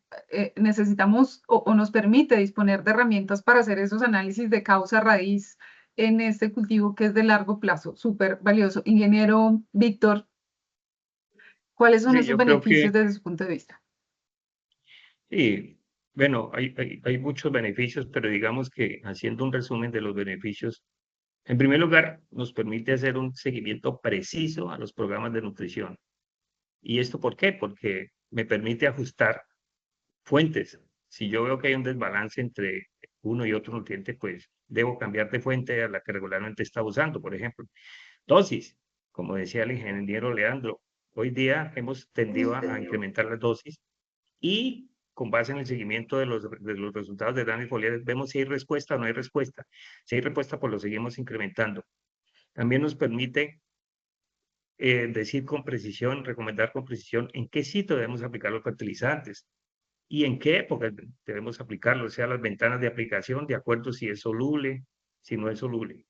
S1: necesitamos o nos permite disponer de herramientas para hacer esos análisis de causa raíz en este cultivo que es de largo plazo. Súper valioso. Ingeniero Víctor, ¿cuáles son
S5: Sí,
S1: esos
S5: yo creo
S1: beneficios
S5: que
S1: desde su punto de vista?
S5: sí, bueno, hay muchos beneficios, pero digamos que haciendo un resumen de los beneficios, en primer lugar, nos permite hacer un seguimiento preciso a los programas de nutrición. ¿Y esto por qué? Porque me permite ajustar fuentes, Si yo veo que hay un desbalance entre uno y otro nutriente, pues debo cambiar de fuente a la que regularmente está usando. Por ejemplo, dosis, como decía el ingeniero Leandro, hoy día hemos tendido a incrementar las dosis y con base en el seguimiento de los resultados de análisis foliares, vemos si hay respuesta o no hay respuesta. Si hay respuesta, pues lo seguimos incrementando. También nos permite decir con precisión, recomendar con precisión en qué sitio debemos aplicar los fertilizantes y en qué época debemos aplicarlos, o sea, las ventanas de aplicación, de acuerdo si es soluble, si no es soluble.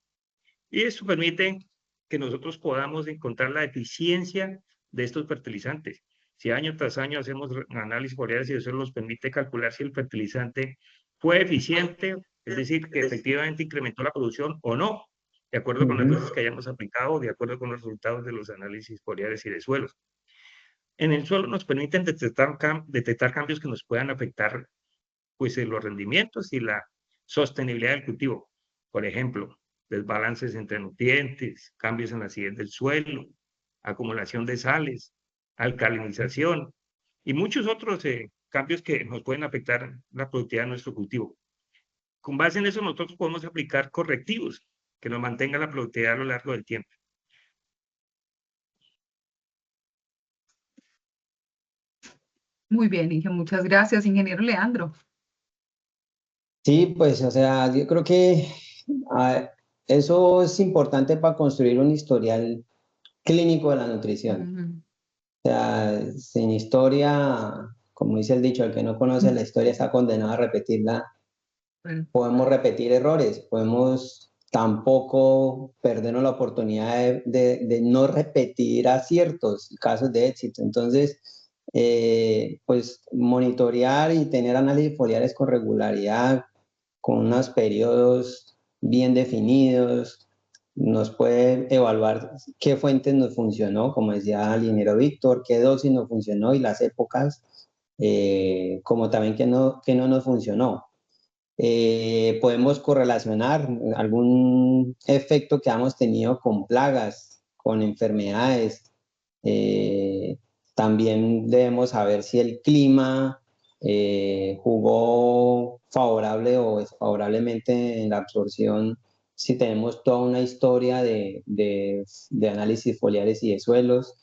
S5: Y esto permite que nosotros podamos encontrar la eficiencia de estos fertilizantes. Si año tras año hacemos análisis foliares y eso nos permite calcular si el fertilizante fue eficiente, es decir, que efectivamente incrementó la producción o no, de acuerdo con las dosis que hayamos aplicado, de acuerdo con los resultados de los análisis foliares y de suelos. En el suelo nos permiten detectar cambios que nos puedan afectar pues, en los rendimientos y la sostenibilidad del cultivo. Por ejemplo, desbalances entre nutrientes, cambios en la acidez del suelo, acumulación de sales, alcalinización y muchos otros cambios que nos pueden afectar la productividad de nuestro cultivo. Con base en eso nosotros podemos aplicar correctivos que nos mantengan la productividad a lo largo del tiempo.
S1: Muy bien, Inge, muchas gracias, ingeniero Leandro.
S6: Sí, pues, o sea, yo creo que eso es importante para construir un historial clínico de la nutrición. O sea, sin historia, como dice el dicho, el que no conoce la historia está condenado a repetirla.
S1: Bueno,
S6: Podemos repetir errores, podemos tampoco perdernos la oportunidad de no repetir aciertos, casos de éxito. Entonces, pues monitorear y tener análisis foliares con regularidad, con unos periodos bien definidos, nos puede evaluar qué fuentes nos funcionó, como decía el ingeniero Víctor, qué dosis nos funcionó y las épocas, como también que no nos funcionó. Podemos correlacionar algún efecto que hemos tenido con plagas, con enfermedades. También debemos saber si el clima jugó favorable o desfavorablemente en la absorción, si tenemos toda una historia de análisis foliares y de suelos.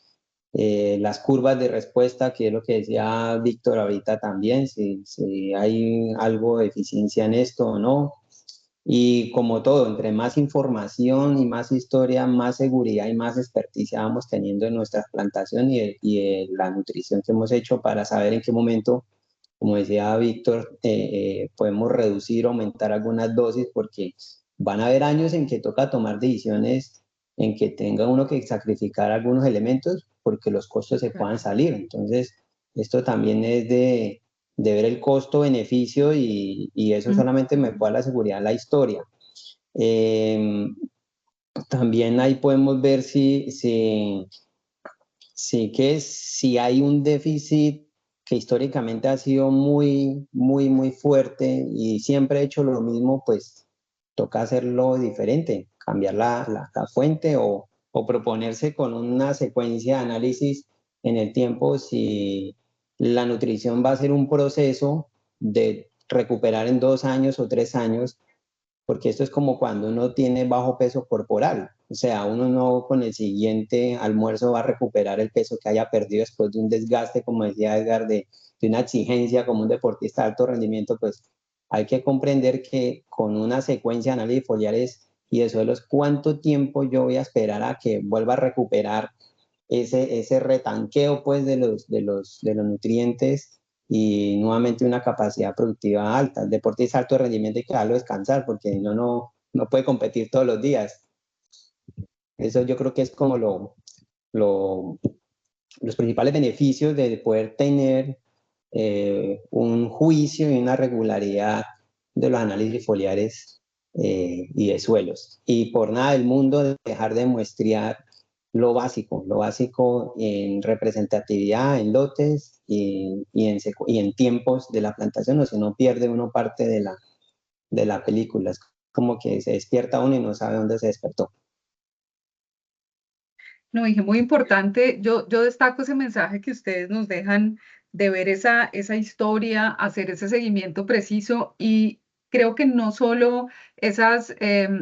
S6: Las curvas de respuesta, que es lo que decía Víctor ahorita también, si hay algo de eficiencia en esto o no. Y como todo, entre más información y más historia, más seguridad y más experticia vamos teniendo en nuestra plantación y la nutrición que hemos hecho para saber en qué momento, como decía Víctor, podemos reducir o aumentar algunas dosis, porque van a haber años en que toca tomar decisiones en que tenga uno que sacrificar algunos elementos porque los costos se puedan salir. Entonces, esto también es de ver el costo-beneficio y eso solamente me puede dar la seguridad la historia. También ahí podemos ver si hay un déficit que históricamente ha sido muy, muy, muy fuerte y siempre ha hecho lo mismo, pues toca hacerlo diferente, cambiar la fuente o proponerse con una secuencia de análisis en el tiempo si la nutrición va a ser un proceso de recuperar en 2 años o 3 años, porque esto es como cuando uno tiene bajo peso corporal, o sea, uno no con el siguiente almuerzo va a recuperar el peso que haya perdido después de un desgaste, como decía Edgar, de una exigencia como un deportista de alto rendimiento. Pues hay que comprender que con una secuencia de análisis foliares y de suelos, ¿cuánto tiempo yo voy a esperar a que vuelva a recuperar ese retanqueo pues de los nutrientes y nuevamente una capacidad productiva alta? El deportista de alto rendimiento hay que dejarlo descansar porque no puede competir todos los días. Eso yo creo que es como los principales beneficios de poder tener un juicio y una regularidad de los análisis foliares y de suelos. Y por nada del mundo dejar de muestrear lo básico en representatividad, en lotes y en tiempos de la plantación, o si no pierde uno parte de la película. Es como que se despierta uno y no sabe dónde se despertó.
S1: No, dije, muy importante. Yo destaco ese mensaje que ustedes nos dejan de ver esa historia, hacer ese seguimiento preciso y creo que no solo esos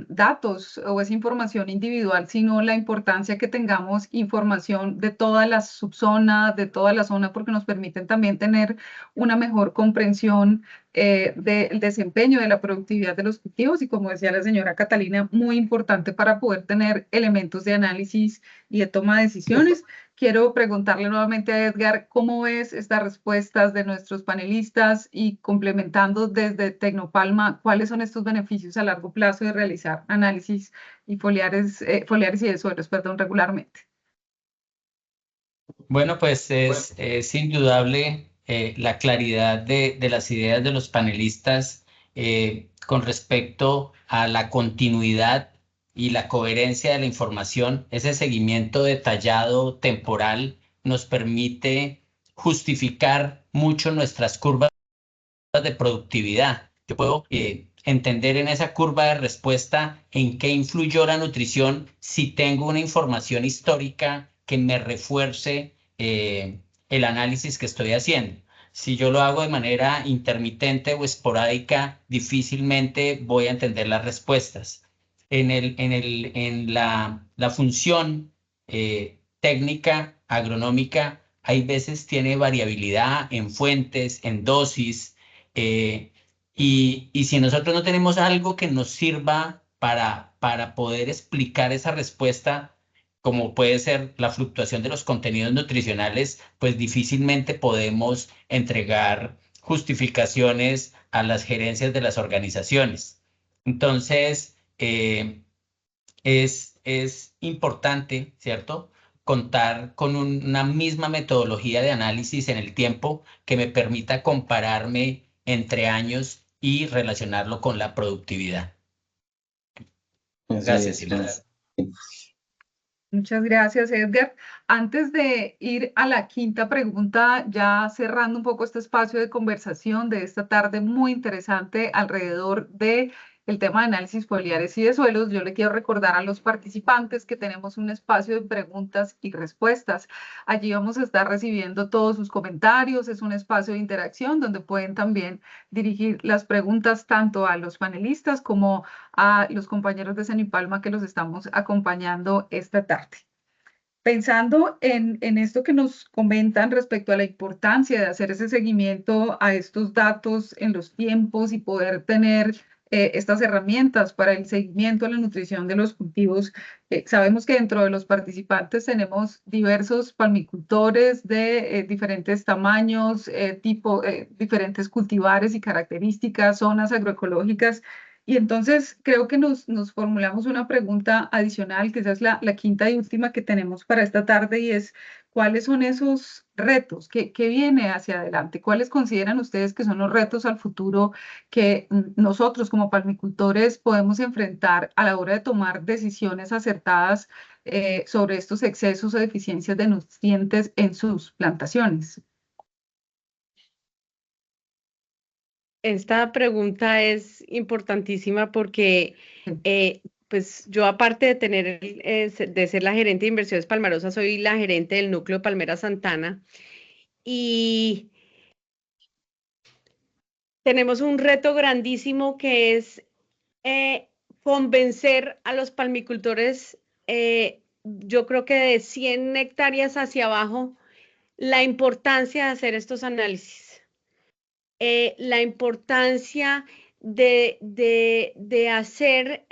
S1: datos o esa información individual, sino la importancia que tengamos información de toda la subzona, de toda la zona, porque nos permiten también tener una mejor comprensión del desempeño, de la productividad de los cultivos y como decía la señora Catalina, muy importante para poder tener elementos de análisis y de toma de decisiones. Quiero preguntarle nuevamente a Edgar cómo ves estas respuestas de nuestros panelistas y complementando desde Tecnopalma, cuáles son estos beneficios a largo plazo de realizar análisis y foliares y de suelos, perdón, regularmente.
S3: Bueno, pues es indudable la claridad de las ideas de los panelistas con respecto a la continuidad y la coherencia de la información. Ese seguimiento detallado, temporal, nos permite justificar mucho nuestras curvas de productividad. Yo puedo entender en esa curva de respuesta en qué influyó la nutrición si tengo una información histórica que me refuerce el análisis que estoy haciendo. Si yo lo hago de manera intermitente o esporádica, difícilmente voy a entender las respuestas. En la función técnica agronómica, hay veces tiene variabilidad en fuentes, en dosis, y si nosotros no tenemos algo que nos sirva para poder explicar esa respuesta, como puede ser la fluctuación de los contenidos nutricionales, pues difícilmente podemos entregar justificaciones a las gerencias de las organizaciones. Entonces, es importante, ¿cierto?, contar con una misma metodología de análisis en el tiempo que me permita compararme entre años y relacionarlo con la productividad. Gracias, Silvia.
S1: Muchas gracias, Edgar. Antes de ir a la quinta pregunta, ya cerrando un poco este espacio de conversación de esta tarde muy interesante alrededor de el tema de análisis foliares y de suelos, yo le quiero recordar a los participantes que tenemos un espacio de preguntas y respuestas. Allí vamos a estar recibiendo todos sus comentarios, es un espacio de interacción donde pueden también dirigir las preguntas tanto a los panelistas como a los compañeros de Cenipalma que los estamos acompañando esta tarde. Pensando en esto que nos comentan respecto a la importancia de hacer ese seguimiento a estos datos en los tiempos y poder tener estas herramientas para el seguimiento a la nutrición de los cultivos, sabemos que dentro de los participantes tenemos diversos palmicultores de diferentes tamaños, diferentes cultivares y características, zonas agroecológicas. Y entonces creo que nos formulamos una pregunta adicional, que esa es la quinta y última que tenemos para esta tarde, y es, ¿cuáles son esos retos? ¿Qué viene hacia adelante? ¿Cuáles consideran ustedes que son los retos al futuro que nosotros como palmicultores podemos enfrentar a la hora de tomar decisiones acertadas sobre estos excesos o deficiencias de nutrientes en sus plantaciones?
S4: Esta pregunta es importantísima porque, pues yo aparte de tener, de ser la gerente de inversiones Palmarosa, soy la gerente del núcleo Palmera Santana y tenemos un reto grandísimo que es convencer a los palmicultores, yo creo que de 100 hectáreas hacia abajo, la importancia de hacer estos análisis. La importancia de hacer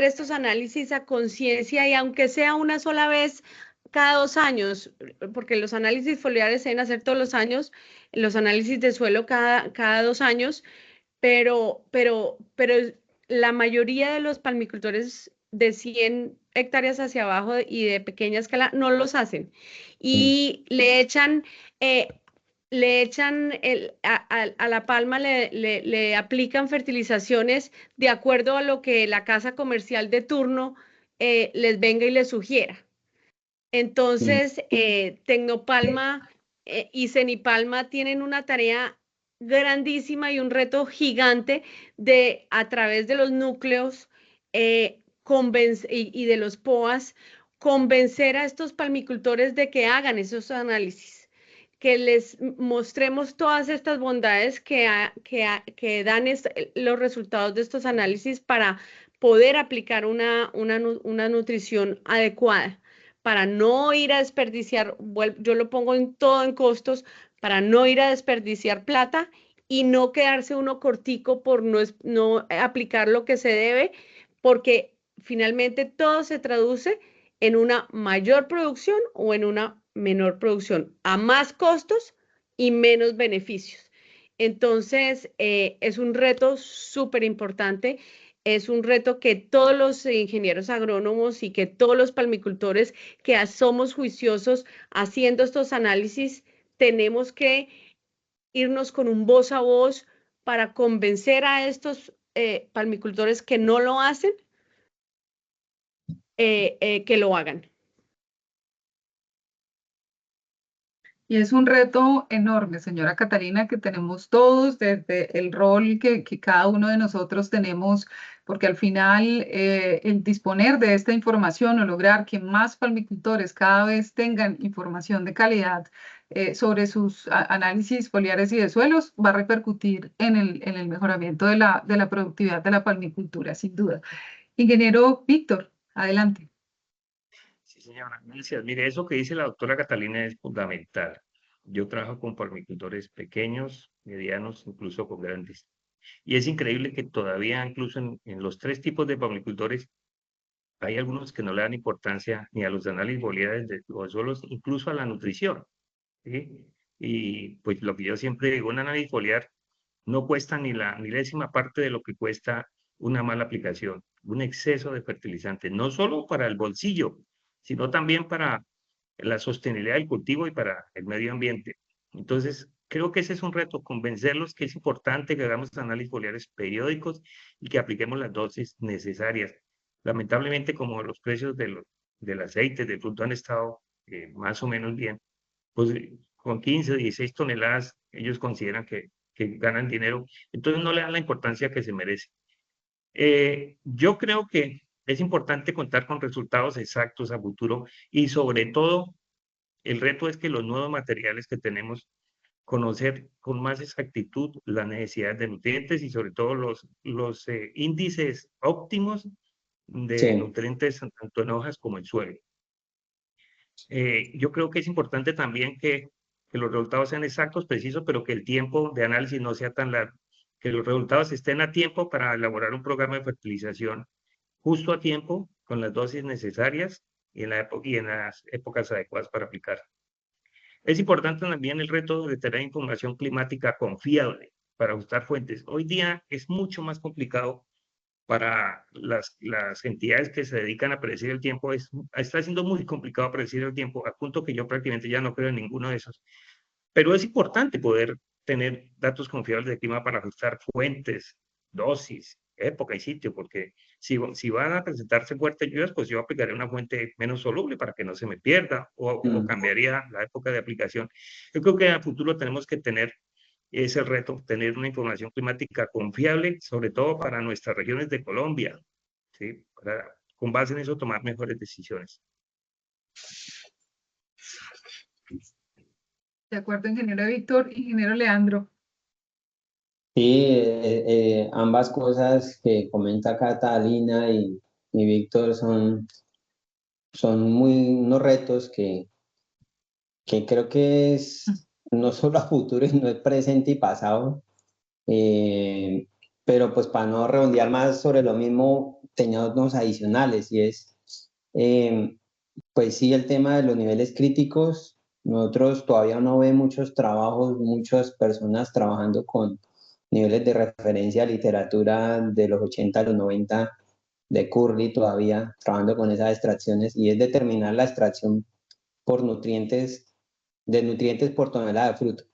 S4: estos análisis a conciencia y aunque sea una sola vez cada 2 años, porque los análisis foliares se deben hacer todos los años, los análisis de suelo cada 2 años, pero la mayoría de los palmicultores de 100 hectáreas hacia abajo y de pequeña escala no los hacen y le echan a la palma, le aplican fertilizaciones de acuerdo a lo que la casa comercial de turno les venga y les sugiera. Entonces, Tecnopalma y Cenipalma tienen una tarea grandísima y un reto gigante de, a través de los núcleos y de los POAS, convencer a estos palmicultores de que hagan esos análisis, que les mostremos todas estas bondades que dan los resultados de estos análisis para poder aplicar una nutrición adecuada, para no ir a desperdiciar, yo lo pongo todo en costos, para no ir a desperdiciar plata y no quedarse uno cortico por no aplicar lo que se debe, porque finalmente todo se traduce en una mayor producción o en una menor producción, a más costos y menos beneficios. Entonces, es un reto súper importante, es un reto que todos los ingenieros agrónomos y que todos los palmicultores que somos juiciosos haciendo estos análisis, tenemos que irnos con un voz a voz para convencer a estos palmicultores que no lo hacen, que lo hagan.
S1: Y es un reto enorme, señora Catalina, que tenemos todos desde el rol que cada uno de nosotros tenemos, porque al final el disponer de esta información o lograr que más palmicultores cada vez tengan información de calidad sobre sus análisis foliares y de suelos va a repercutir en el mejoramiento de la productividad de la palmicultura, sin duda. Ingeniero Víctor, adelante.
S5: Sí, señora, gracias. Mire, eso que dice la doctora Catalina es fundamental. Yo trabajo con palmicultores pequeños, medianos, incluso con grandes. Y es increíble que todavía, incluso en los tres tipos de palmicultores, hay algunos que no le dan importancia ni a los análisis foliares de los suelos, incluso a la nutrición, ¿sí? Y pues lo que yo siempre digo, un análisis foliar no cuesta ni la milésima parte de lo que cuesta una mala aplicación, un exceso de fertilizante, no solo para el bolsillo, sino también para la sostenibilidad del cultivo y para el medio ambiente. Entonces, creo que ese es un reto, convencerlos que es importante que hagamos análisis foliares periódicos y que apliquemos las dosis necesarias. Lamentablemente, como los precios del aceite, del fruto han estado más o menos bien, pues con 15, 16 toneladas, ellos consideran que ganan dinero, entonces no le dan la importancia que se merece. Yo creo que es importante contar con resultados exactos a futuro y sobre todo el reto es que los nuevos materiales que tenemos, conocer con más exactitud las necesidades de nutrientes y sobre todo los índices óptimos de nutrientes tanto en hojas como en suelo. Yo creo que es importante también que los resultados sean exactos, precisos, pero que el tiempo de análisis no sea tan largo, que los resultados estén a tiempo para elaborar un programa de fertilización justo a tiempo, con las dosis necesarias y en las épocas adecuadas para aplicar. Es importante también el reto de tener información climática confiable para ajustar fuentes. Hoy día es mucho más complicado para las entidades que se dedican a predecir el tiempo. Está siendo muy complicado predecir el tiempo, a punto que yo prácticamente ya no creo en ninguno de esos. Pero es importante poder tener datos confiables de clima para ajustar fuentes, dosis, época y sitio, porque si van a presentarse fuertes lluvias, pues yo aplicaré una fuente menos soluble para que no se me pierda o cambiaría la época de aplicación. Yo creo que a futuro tenemos que tener ese reto, tener una información climática confiable, sobre todo para nuestras regiones de Colombia, ¿sí? Para, con base en eso, tomar mejores decisiones.
S1: De acuerdo, ingeniero Víctor. Ingeniero Leandro.
S6: Sí, ambas cosas que comenta Catalina y Víctor son unos retos que creo que es no solo a futuro, no es presente y pasado, pero pues para no redondear más sobre lo mismo, tenemos unos adicionales y es, pues sí, el tema de los niveles críticos. Nosotros todavía no vemos muchos trabajos, muchas personas trabajando con niveles de referencia a literatura de los 80 a los 90 de Curry, todavía trabajando con esas extracciones, y es determinar la extracción por nutrientes, de nutrientes por tonelada de fruto.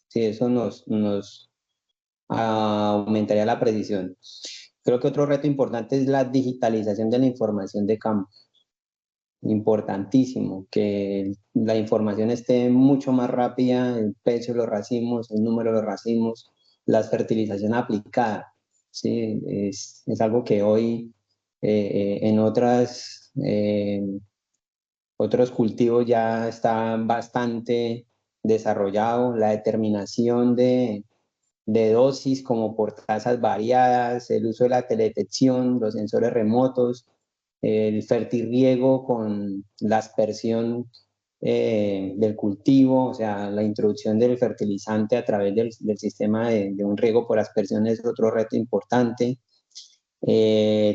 S6: Sí, eso nos aumentaría la precisión. Creo que otro reto importante es la digitalización de la información de campo. Importantísimo, que la información esté mucho más rápida, el peso de los racimos, el número de los racimos, la fertilización aplicada. ¿Sí? Es algo que hoy en otras otros cultivos ya está bastante desarrollado, la determinación de dosis como por tasas variadas, el uso de la teledetección, los sensores remotos, el fertirriego con la aspersión del cultivo, o sea, la introducción del fertilizante a través del sistema de un riego por aspersión es otro reto importante.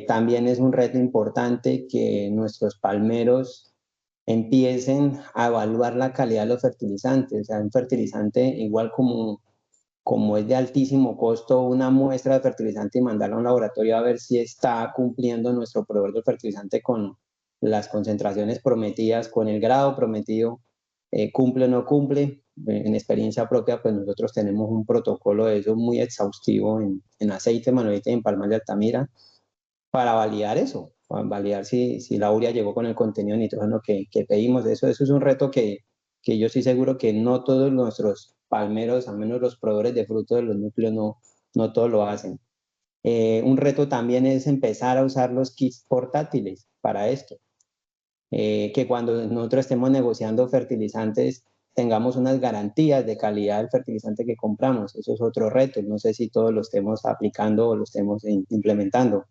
S6: También es un reto importante que nuestros palmeros empiecen a evaluar la calidad de los fertilizantes. O sea, un fertilizante igual como es de altísimo costo, una muestra de fertilizante y mandarla a un laboratorio a ver si está cumpliendo nuestro proveedor de fertilizante con las concentraciones prometidas, con el grado prometido, cumple o no cumple. En experiencia propia, pues nosotros tenemos un protocolo de eso muy exhaustivo en aceite, manolita y en palmal de Altamira para validar eso, para validar si la urea llegó con el contenido de nitrógeno que pedimos. Eso es un reto que yo estoy seguro que no todos nuestros palmeros, al menos los proveedores de frutos de los núcleos, no todos lo hacen. Un reto también es empezar a usar los kits portátiles para esto. Que cuando nosotros estemos negociando fertilizantes tengamos unas garantías de calidad del fertilizante que compramos. Eso es otro reto. No sé si todos lo estemos aplicando o lo estemos implementando.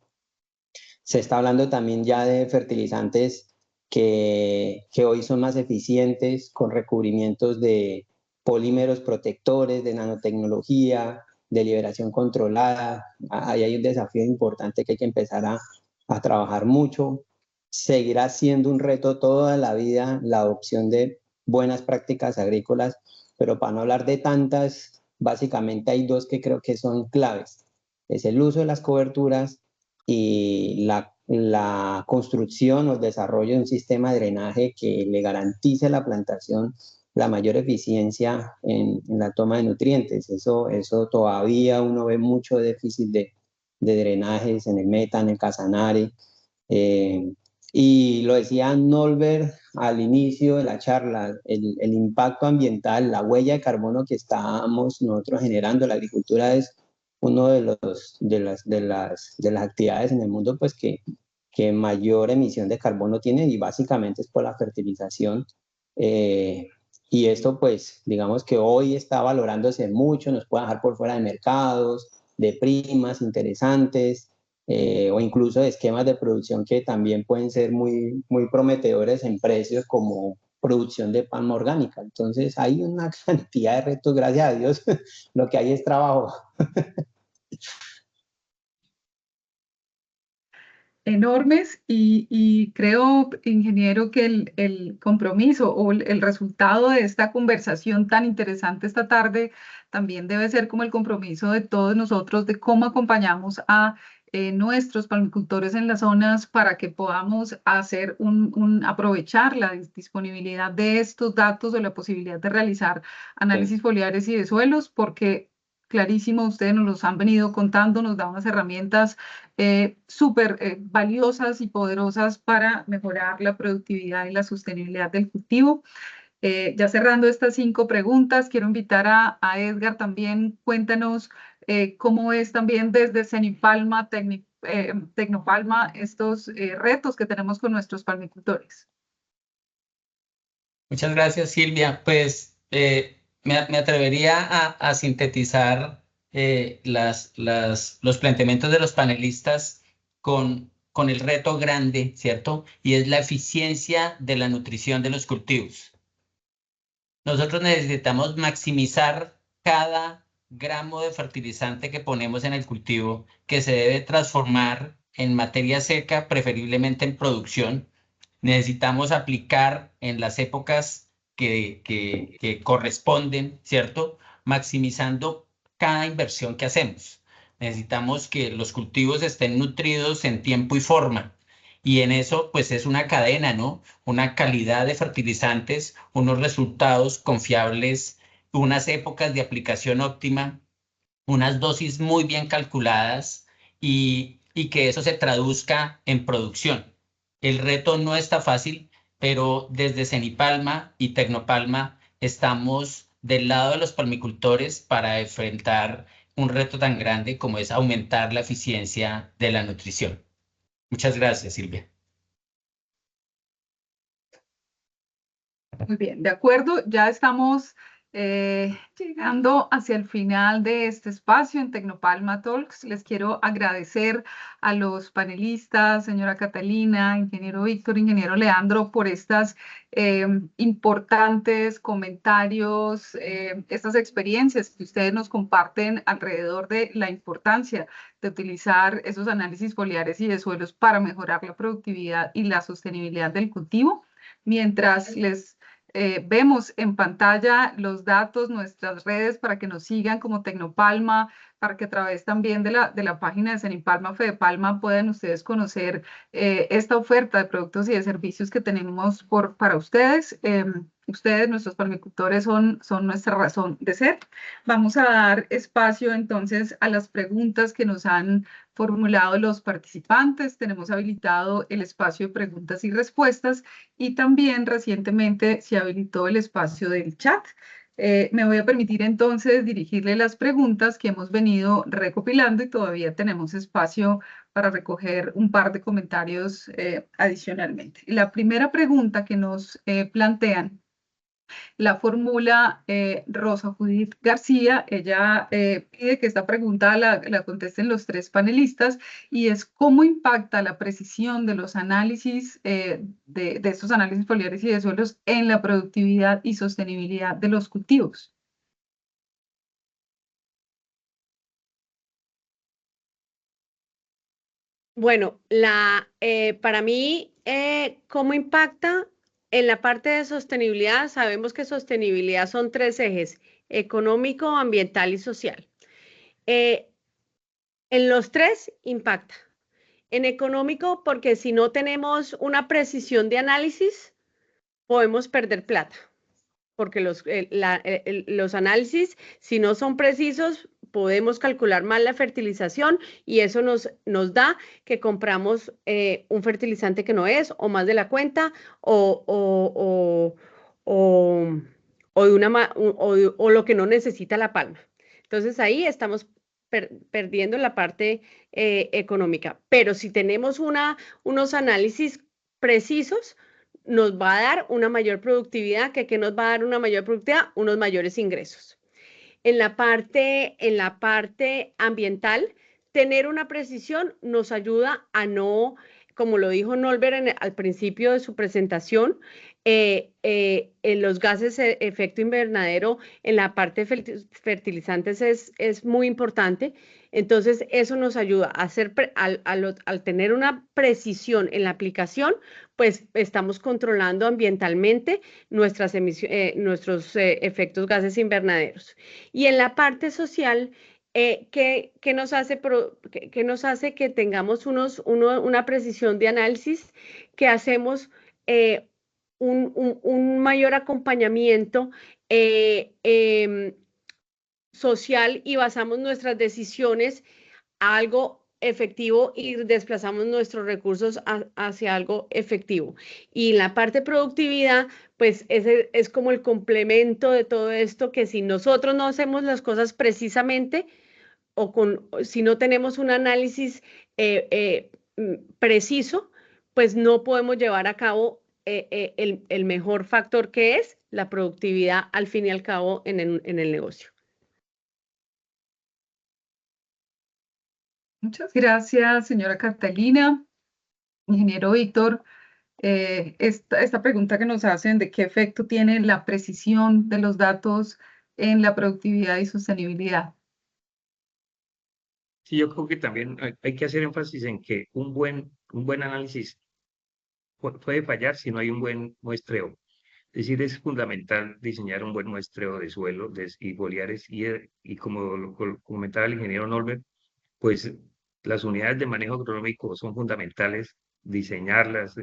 S6: Se está hablando también ya de fertilizantes que hoy son más eficientes con recubrimientos de polímeros protectores, de nanotecnología, de liberación controlada. Ahí hay un desafío importante que hay que empezar a trabajar mucho. Seguirá siendo un reto toda la vida la adopción de buenas prácticas agrícolas, pero para no hablar de tantas, básicamente hay dos que creo que son claves. Es el uso de las coberturas y la construcción o el desarrollo de un sistema de drenaje que le garantice a la plantación la mayor eficiencia en la toma de nutrientes. Eso todavía uno ve mucho déficit de drenajes en el Meta, en el Casanare. Y lo decía Nolbert al inicio de la charla, el impacto ambiental, la huella de carbono que estamos nosotros generando, la agricultura es uno de las actividades en el mundo pues que mayor emisión de carbono tiene y básicamente es por la fertilización. Y esto pues digamos que hoy está valorándose mucho, nos puede dejar por fuera de mercados, de primas interesantes, o incluso de esquemas de producción que también pueden ser muy prometedores en precios como producción de palma orgánica. Entonces hay una cantidad de retos, gracias a Dios, lo que hay es trabajo.
S1: Enormes y creo, ingeniero, que el compromiso o el resultado de esta conversación tan interesante esta tarde también debe ser como el compromiso de todos nosotros de cómo acompañamos a nuestros palmicultores en las zonas para que podamos hacer aprovechar la disponibilidad de estos datos o la posibilidad de realizar análisis foliares y de suelos, porque clarísimo, ustedes nos los han venido contando, nos da unas herramientas súper valiosas y poderosas para mejorar la productividad y la sostenibilidad del cultivo. Ya cerrando estas 5 preguntas, quiero invitar a Edgar también, cuéntanos cómo es también desde Cenipalma, Tecnopalma, estos retos que tenemos con nuestros palmicultores.
S3: Muchas gracias, Silvia. Pues me atrevería a sintetizar los planteamientos de los panelistas con el reto grande, ¿cierto? Y es la eficiencia de la nutrición de los cultivos. Nosotros necesitamos maximizar cada gramo de fertilizante que ponemos en el cultivo, que se debe transformar en materia seca, preferiblemente en producción. Necesitamos aplicar en las épocas que corresponden, ¿cierto? Maximizando cada inversión que hacemos. Necesitamos que los cultivos estén nutridos en tiempo y forma. Y en eso, pues es una cadena, ¿no? Una calidad de fertilizantes, unos resultados confiables, unas épocas de aplicación óptima, unas dosis muy bien calculadas y que eso se traduzca en producción. El reto no está fácil, pero desde Cenipalma y Tecnopalma estamos del lado de los palmicultores para enfrentar un reto tan grande como es aumentar la eficiencia de la nutrición. Muchas gracias, Silvia.
S1: Muy bien, de acuerdo, ya estamos llegando hacia el final de este espacio en Tecnopalma Talks. Les quiero agradecer a los panelistas, señora Catalina, ingeniero Víctor, ingeniero Leandro, por estas importantes comentarios, estas experiencias que ustedes nos comparten alrededor de la importancia de utilizar esos análisis foliares y de suelos para mejorar la productividad y la sostenibilidad del cultivo. Mientras les vemos en pantalla los datos, nuestras redes para que nos sigan como Tecnopalma, para que a través también de la página de Cenipalma, Fedepalma, puedan ustedes conocer esta oferta de productos y de servicios que tenemos para ustedes. Ustedes, nuestros palmicultores, son nuestra razón de ser. Vamos a dar espacio entonces a las preguntas que nos han formulado los participantes. Tenemos habilitado el espacio de preguntas y respuestas y también recientemente se habilitó el espacio del chat. Me voy a permitir entonces dirigirle las preguntas que hemos venido recopilando y todavía tenemos espacio para recoger un par de comentarios adicionalmente. La primera pregunta que nos plantean la formula Rosa Judith García. Ella pide que esta pregunta la contesten los tres panelistas y es ¿cómo impacta la precisión de los análisis, de estos análisis foliares y de suelos en la productividad y sostenibilidad de los cultivos?
S4: Bueno, para mí, ¿cómo impacta? En la parte de sostenibilidad, sabemos que sostenibilidad son tres ejes: económico, ambiental y social. En los tres impacta. En económico, porque si no tenemos una precisión de análisis, podemos perder plata. Porque los análisis, si no son precisos, podemos calcular mal la fertilización y eso nos da que compramos un fertilizante que no es, o más de la cuenta, o lo que no necesita la palma. Entonces ahí estamos perdiendo la parte económica. Pero si tenemos unos análisis precisos, nos va a dar una mayor productividad. ¿Qué nos va a dar una mayor productividad? Unos mayores ingresos. En la parte ambiental, tener una precisión nos ayuda a no, como lo dijo Norbert al principio de su presentación, en los gases de efecto invernadero, en la parte de fertilizantes es muy importante. Entonces, eso nos ayuda a hacer, al tener una precisión en la aplicación, pues estamos controlando ambientalmente nuestros efectos gases invernaderos. Y en la parte social, ¿qué nos hace que tengamos una precisión de análisis? Que hacemos un mayor acompañamiento social y basamos nuestras decisiones a algo efectivo y desplazamos nuestros recursos hacia algo efectivo. Y en la parte de productividad, pues ese es como el complemento de todo esto, que si nosotros no hacemos las cosas precisamente si no tenemos un análisis preciso, pues no podemos llevar a cabo el mejor factor, que es la productividad al fin y al cabo en el negocio.
S1: Muchas gracias, señora Catalina. Ingeniero Víctor, esta pregunta que nos hacen de qué efecto tiene la precisión de los datos en la productividad y sostenibilidad.
S5: Sí, yo creo que también hay que hacer énfasis en que un buen análisis puede fallar si no hay un buen muestreo. Es decir, es fundamental diseñar un buen muestreo de suelo y foliares y como lo comentaba el ingeniero Norbert, pues las unidades de manejo agronómico son fundamentales, diseñarlas,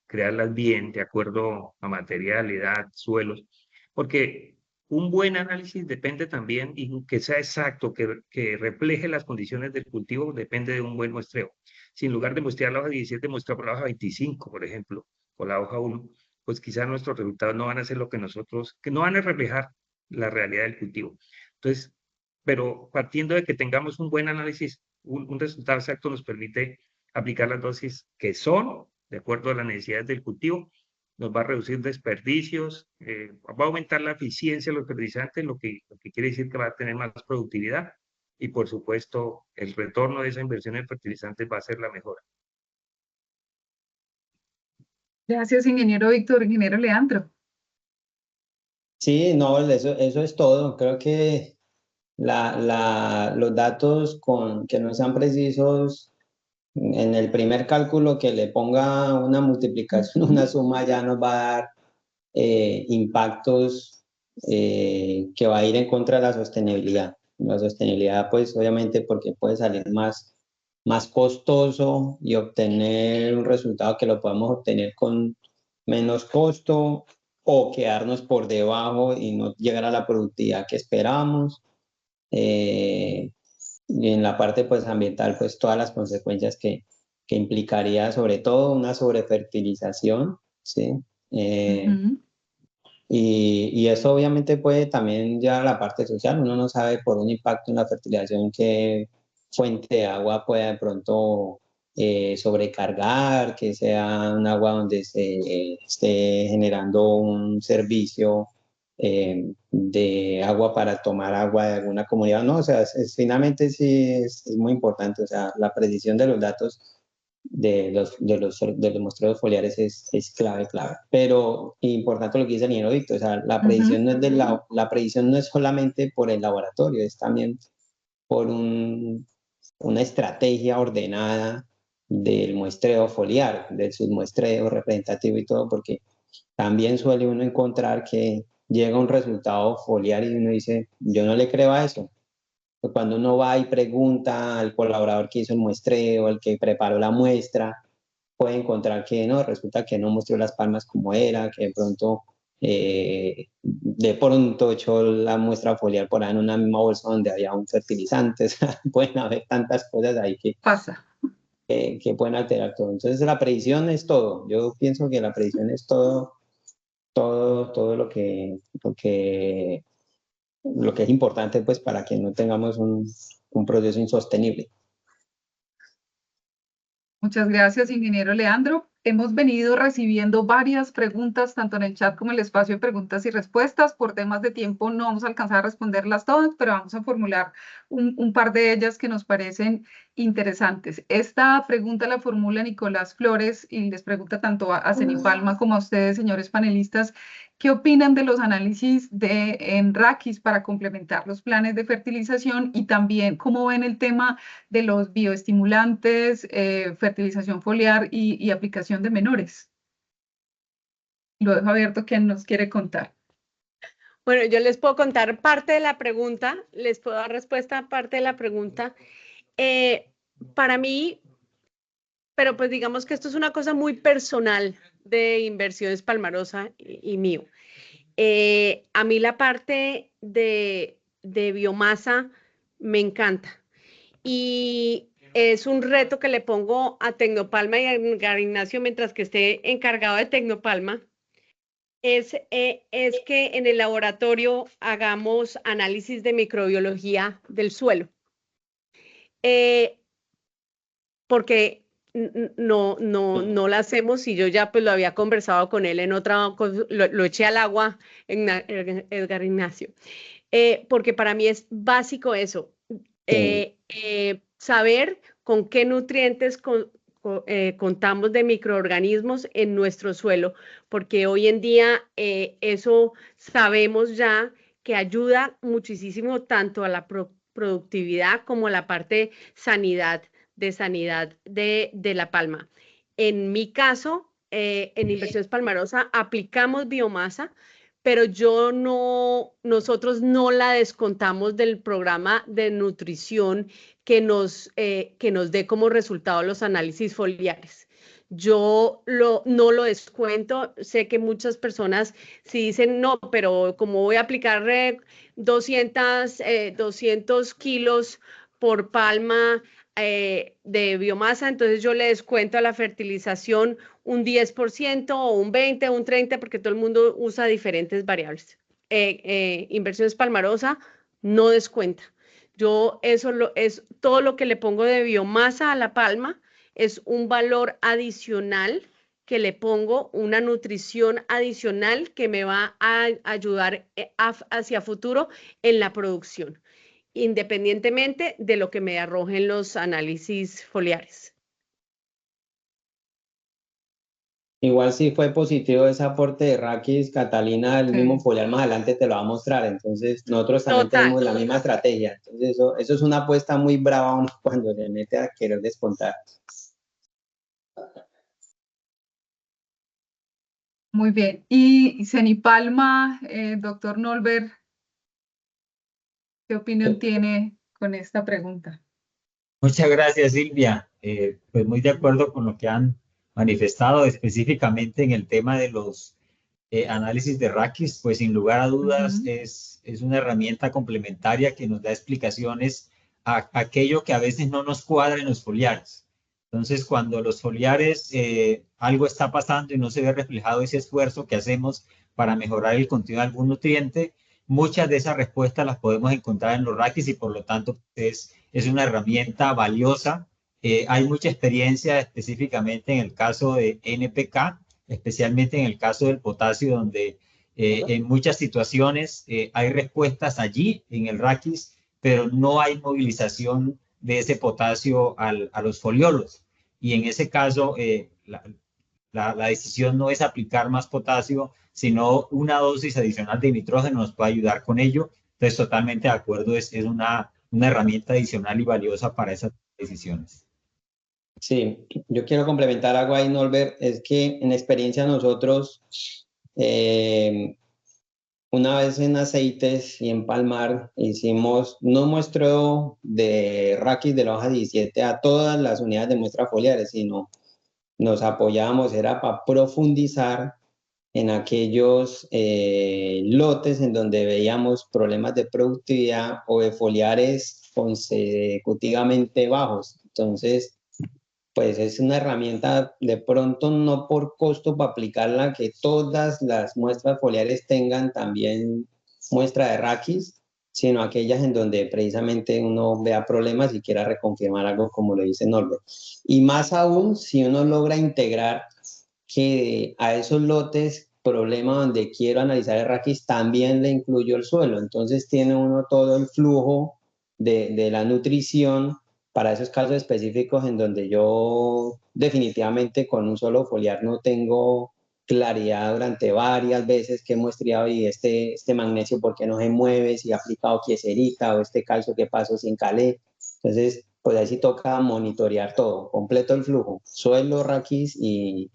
S5: crearlas bien, de acuerdo a material, edad, suelos, porque un buen análisis depende también, y que sea exacto, que refleje las condiciones del cultivo, depende de un buen muestreo. Si en lugar de muestrear la hoja 17, muestra por la hoja 25, por ejemplo, o la hoja 1, pues quizás nuestros resultados no van a ser lo que no van a reflejar la realidad del cultivo. Entonces, pero partiendo de que tengamos un buen análisis, un resultado exacto nos permite aplicar las dosis que son de acuerdo a las necesidades del cultivo nos va a reducir desperdicios, va a aumentar la eficiencia de los fertilizantes, lo que quiere decir que va a tener más productividad y por supuesto el retorno de esa inversión en fertilizantes va a ser la mejora.
S1: Gracias, ingeniero Víctor. Ingeniero Leandro.
S6: Sí, no, eso es todo. Creo que los datos que no sean precisos en el primer cálculo que le ponga una multiplicación, una suma, ya nos va a dar impactos que va a ir en contra de la sostenibilidad. La sostenibilidad, pues obviamente porque puede salir más costoso y obtener un resultado que lo podemos obtener con menos costo o quedarnos por debajo y no llegar a la productividad que esperamos. Y en la parte pues ambiental, pues todas las consecuencias que implicaría sobre todo una sobrefertilización, ¿sí? Y eso obviamente puede también llevar a la parte social. Uno no sabe por un impacto en la fertilización qué fuente de agua pueda de pronto sobrecargar, que sea un agua donde se esté generando un servicio de agua para tomar agua de alguna comunidad. No, o sea, finalmente sí es muy importante. O sea, la precisión de los datos de los muestreos foliares es clave. Pero importante lo que dice el ingeniero Víctor, o sea, la predicción no es la predicción no es solamente por el laboratorio, es también por una estrategia ordenada del muestreo foliar, del submuestreo representativo y todo, porque también suele uno encontrar que llega un resultado foliar y uno dice, yo no le creo a eso. Cuando uno va y pregunta al colaborador que hizo el muestreo, al que preparó la muestra, puede encontrar que no, resulta que no mostró las palmas como era, que de pronto echó la muestra foliar por ahí en una misma bolsa donde había un fertilizante. O sea, pueden haber tantas cosas ahí
S1: Pasa.
S6: que pueden alterar todo. Entonces la predicción es todo. Yo pienso que la predicción es todo lo que es importante pues para que no tengamos un proceso insostenible.
S1: Muchas gracias, ingeniero Leandro. Hemos venido recibiendo varias preguntas, tanto en el chat como en el espacio de preguntas y respuestas. Por temas de tiempo no vamos a alcanzar a responderlas todas, pero vamos a formular un par de ellas que nos parecen interesantes. Esta pregunta la formula Nicolás Flores y les pregunta tanto a Cenipalma como a ustedes, señores panelistas, ¿qué opinan de los análisis en raquis para complementar los planes de fertilización? Y también, ¿cómo ven el tema de los bioestimulantes, fertilización foliar y aplicación de menores? Lo dejo abierto, ¿quién nos quiere contar?
S4: Bueno, yo les puedo contar parte de la pregunta, les puedo dar respuesta a parte de la pregunta. Para mí, pero pues digamos que esto es una cosa muy personal de Inversiones Palmarosa y mío. A mí la parte de biomasa me encanta y es un reto que le pongo a Tecnopalma y a Edgar Ignacio mientras que esté encargado de Tecnopalma, es que en el laboratorio hagamos análisis de microbiología del suelo. Porque no la hacemos y yo ya pues lo había conversado con él en otra cosa, lo eché al agua en Edgar Ignacio. Porque para mí es básico eso, saber con qué nutrientes contamos de microorganismos en nuestro suelo, porque hoy en día eso sabemos ya que ayuda muchísimo tanto a la productividad como a la parte sanidad de La Palma. En mi caso, en Inversiones Palmarosa aplicamos biomasa, pero nosotros no la descontamos del programa de nutrición que nos dé como resultado los análisis foliares. Yo no lo descuento. Sé que muchas personas sí dicen, no, pero como voy a aplicar 200 kilos por palma de biomasa, entonces yo le descuento a la fertilización un 10% o un 20% o un 30%, porque todo el mundo usa diferentes variables. Inversiones Palmarosa no descuenta. Yo es todo lo que le pongo de biomasa a la palma, es un valor adicional que le pongo una nutrición adicional que me va a ayudar hacia futuro en la producción, independientemente de lo que me arrojen los análisis foliares.
S6: Igual si fue positivo ese aporte de Raquis, Catalina, el mismo foliar más adelante te lo va a mostrar. Entonces, nosotros también tenemos la misma estrategia. Entonces, eso es una apuesta muy brava uno cuando se mete a querer descontar.
S1: Muy bien. Y Cenipalma, doctor Nolber, ¿qué opinión tiene con esta pregunta?
S2: Muchas gracias, Silvia. Pues muy de acuerdo con lo que han manifestado específicamente en el tema de los análisis de Raquis, pues sin lugar a dudas es una herramienta complementaria que nos da explicaciones a aquello que a veces no nos cuadra en los foliares. Entonces, cuando los foliares algo está pasando y no se ve reflejado ese esfuerzo que hacemos para mejorar el contenido de algún nutriente, muchas de esas respuestas las podemos encontrar en los Raquis y por lo tanto es una herramienta valiosa. Hay mucha experiencia específicamente en el caso de NPK, especialmente en el caso del potasio, donde en muchas situaciones hay respuestas allí en el Raquis, pero no hay movilización de ese potasio a los foliolos. Y en ese caso, la decisión no es aplicar más potasio, sino una dosis adicional de nitrógeno nos puede ayudar con ello. Entonces, totalmente de acuerdo, es una herramienta adicional y valiosa para esas decisiones.
S6: Sí, yo quiero complementar algo ahí, Norbert, es que en experiencia nosotros, una vez en aceites y en Palmar, hicimos no muestreo de Raquis de la hoja 17 a todas las unidades de muestra foliares, sino nos apoyábamos, era para profundizar en aquellos lotes en donde veíamos problemas de productividad o de foliares consecutivamente bajos. Entonces, pues es una herramienta de pronto no por costo para aplicarla, que todas las muestras foliares tengan también muestra de Raquis, sino aquellas en donde precisamente uno vea problemas y quiera reconfirmar algo como lo dice Norbert. Y más aún si uno logra integrar que a esos lotes, problema donde quiero analizar el Raquis, también le incluyo el suelo. Entonces tiene uno todo el flujo de la nutrición para esos casos específicos en donde yo definitivamente con un solo foliar no tengo claridad durante varias veces que he muestreado y este magnesio por qué no se mueve, si ha aplicado quieserita o este calcio que pasó sin calé. Entonces, pues ahí sí toca monitorear todo, completo el flujo, suelo, Raquis y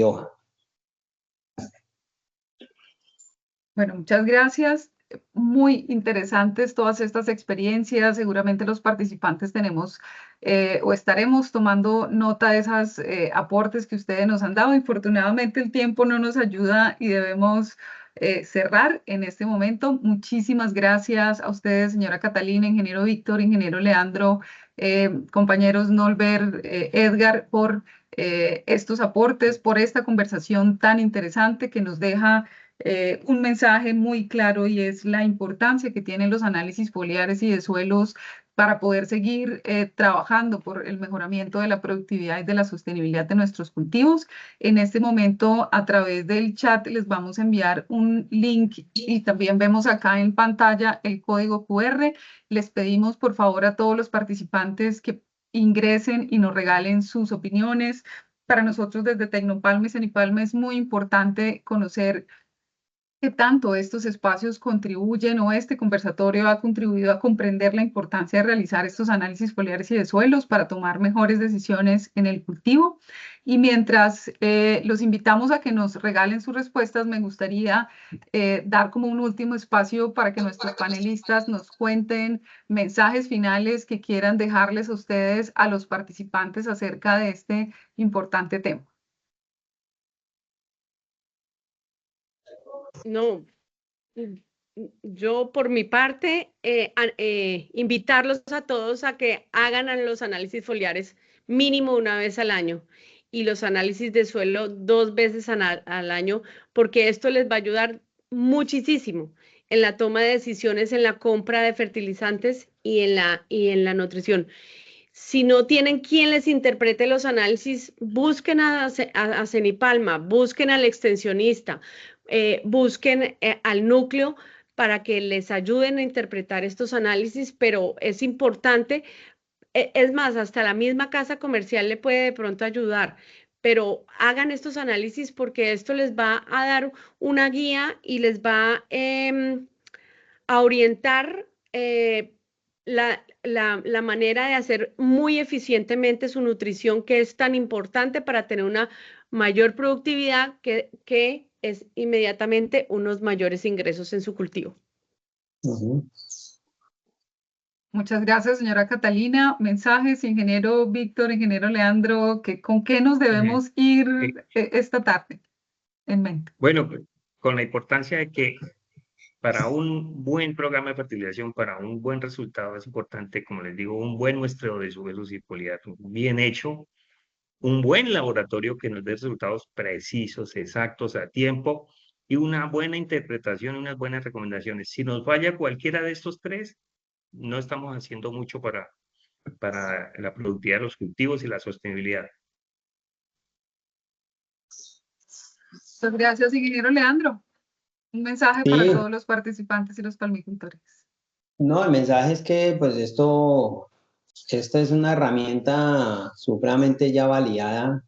S6: hoja.
S1: Bueno, muchas gracias. Muy interesantes todas estas experiencias. Seguramente los participantes tenemos o estaremos tomando nota de esos aportes que ustedes nos han dado. Infortunadamente el tiempo no nos ayuda y debemos cerrar en este momento. Muchísimas gracias a ustedes, señora Catalina, ingeniero Víctor, ingeniero Leandro, compañeros Nolber, Edgar, por estos aportes, por esta conversación tan interesante que nos deja un mensaje muy claro y es la importancia que tienen los análisis foliares y de suelos para poder seguir trabajando por el mejoramiento de la productividad y de la sostenibilidad de nuestros cultivos. En este momento, a través del chat, les vamos a enviar un link y también vemos acá en pantalla el código QR. Les pedimos, por favor, a todos los participantes que ingresen y nos regalen sus opiniones. Para nosotros desde Tecnopalma y Cenipalma es muy importante conocer qué tanto estos espacios contribuyen o este conversatorio ha contribuido a comprender la importancia de realizar estos análisis foliares y de suelos para tomar mejores decisiones en el cultivo. Y mientras los invitamos a que nos regalen sus respuestas, me gustaría dar como un último espacio para que nuestros panelistas nos cuenten mensajes finales que quieran dejarles a ustedes, a los participantes, acerca de este importante tema.
S4: No, yo por mi parte, invitarlos a todos a que hagan los análisis foliares mínimo una vez al año y los análisis de suelo 2 veces al año, porque esto les va a ayudar muchísimo en la toma de decisiones, en la compra de fertilizantes y en la nutrición. Si no tienen quien les interprete los análisis, busquen a Cenipalma, busquen al extensionista, busquen al núcleo para que les ayuden a interpretar estos análisis, pero es importante, es más, hasta la misma casa comercial le puede de pronto ayudar, pero hagan estos análisis porque esto les va a dar una guía y les va a orientar la manera de hacer muy eficientemente su nutrición, que es tan importante para tener una mayor productividad, que es inmediatamente unos mayores ingresos en su cultivo.
S1: Muchas gracias, señora Catalina. Mensajes, ingeniero Víctor, ingeniero Leandro, ¿con qué nos debemos ir esta tarde en mente?
S5: Bueno, pues, con la importancia de que para un buen programa de fertilización, para un buen resultado, es importante, como les digo, un buen muestreo de suelo foliar bien hecho, un buen laboratorio que nos dé resultados precisos, exactos, a tiempo, y una buena interpretación, unas buenas recomendaciones. Si nos falla cualquiera de estos tres, no estamos haciendo mucho para la productividad de los cultivos y la sostenibilidad.
S1: Muchas gracias, ingeniero Leandro. Un mensaje para todos los participantes y los palmicultores.
S6: No, el mensaje es que pues esta es una herramienta supremamente ya validada.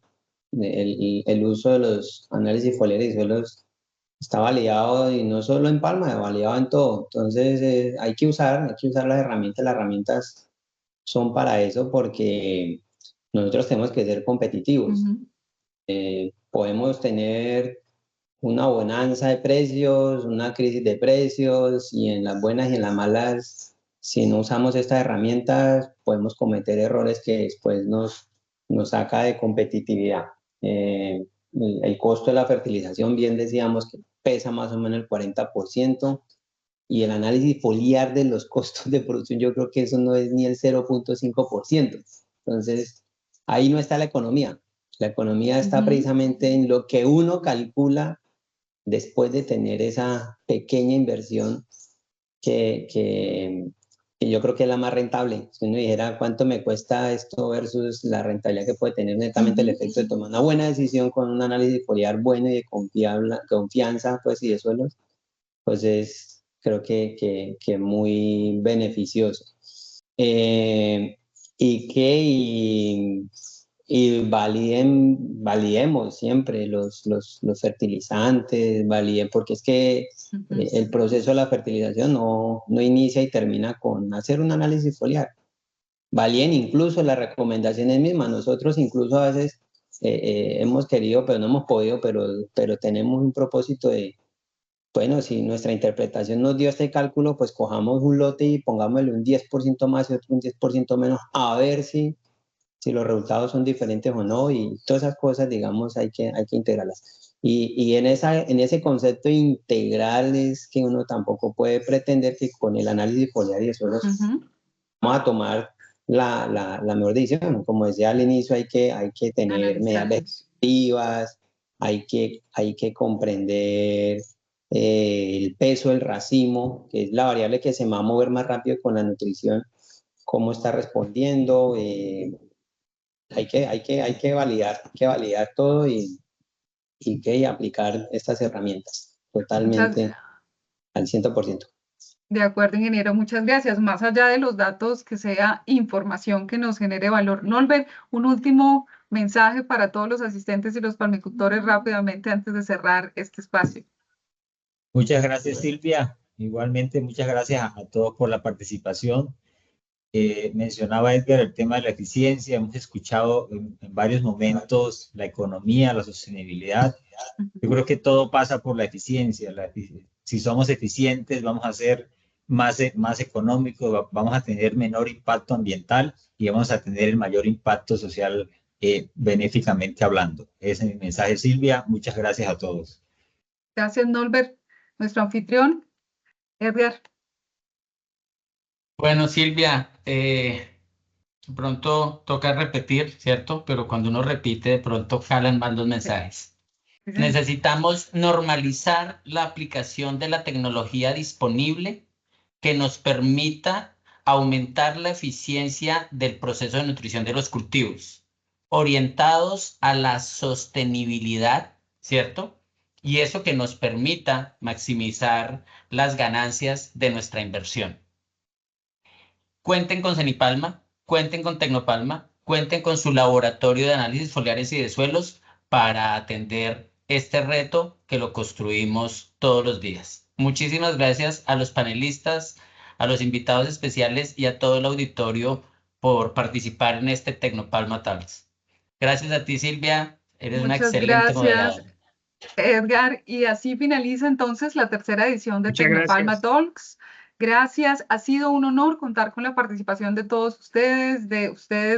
S6: El uso de los análisis foliares y suelos está validado, y no solo en Palma, validado en todo. Entonces hay que usar las herramientas son para eso, porque nosotros tenemos que ser competitivos. Podemos tener una bonanza de precios, una crisis de precios, y en las buenas y en las malas, si no usamos estas herramientas, podemos cometer errores que después nos saca de competitividad. El costo de la fertilización, bien decíamos que pesa más o menos el 40%, y el análisis foliar de los costos de producción, yo creo que eso no es ni el 0.5%. Entonces, ahí no está la economía. La economía está precisamente en lo que uno calcula después de tener esa pequeña inversión que yo creo que es la más rentable. Si uno dijera cuánto me cuesta esto versus la rentabilidad que puede tener netamente el efecto de tomar una buena decisión con un análisis foliar bueno y de confianza, pues, y de suelos, pues es, creo que muy beneficioso. Y validemos siempre los fertilizantes, porque es que el proceso de la fertilización no inicia y termina con hacer un análisis foliar. Validen incluso las recomendaciones mismas. Nosotros incluso a veces hemos querido, pero no hemos podido, pero tenemos un propósito de, bueno, si nuestra interpretación nos dio este cálculo, pues cojamos un lote y pongámosle un 10% más y otro un 10% menos, a ver si los resultados son diferentes o no, y todas esas cosas, digamos, hay que integrarlas. Y en ese concepto integral es que uno tampoco puede pretender que con el análisis foliar y de suelos vamos a tomar la mejor decisión. Como decía al inicio, hay que tener medidas vegetativas, hay que comprender el peso del racimo, que es la variable que se va a mover más rápido con la nutrición, cómo está respondiendo. Hay que validar todo y que aplicar estas herramientas totalmente al 100%.
S1: De acuerdo, ingeniero, muchas gracias. Más allá de los datos, que sea información que nos genere valor. Norbert, un último mensaje para todos los asistentes y los palmicultores rápidamente antes de cerrar este espacio.
S2: Muchas gracias, Silvia. Igualmente, muchas gracias a todos por la participación. Mencionaba Edgar el tema de la eficiencia. Hemos escuchado en varios momentos la economía, la sostenibilidad. Yo creo que todo pasa por la eficiencia. Si somos eficientes, vamos a ser más económicos, vamos a tener menor impacto ambiental y vamos a tener el mayor impacto social, benéficamente hablando. Ese es mi mensaje, Silvia. Muchas gracias a todos.
S1: Gracias, Norbert. Nuestro anfitrión, Edgar.
S3: Bueno, Silvia, de pronto toca repetir, ¿cierto? Pero cuando uno repite, de pronto jalan más los mensajes. Necesitamos normalizar la aplicación de la tecnología disponible que nos permita aumentar la eficiencia del proceso de nutrición de los cultivos, orientados a la sostenibilidad, ¿cierto? Y eso que nos permita maximizar las ganancias de nuestra inversión. Cuenten con Cenipalma, cuenten con Tecnopalma, cuenten con su laboratorio de análisis foliares y de suelos para atender este reto que lo construimos todos los días. Muchísimas gracias a los panelistas, a los invitados especiales y a todo el auditorio por participar en este Tecnopalma Talks. Gracias a ti, Silvia. Eres una excelente moderadora.
S1: Edgar, y así finaliza entonces la tercera edición de
S5: Muchas
S1: Tecnopalma
S5: gracias.
S1: Talks. Gracias, ha sido un honor contar con la participación de todos ustedes,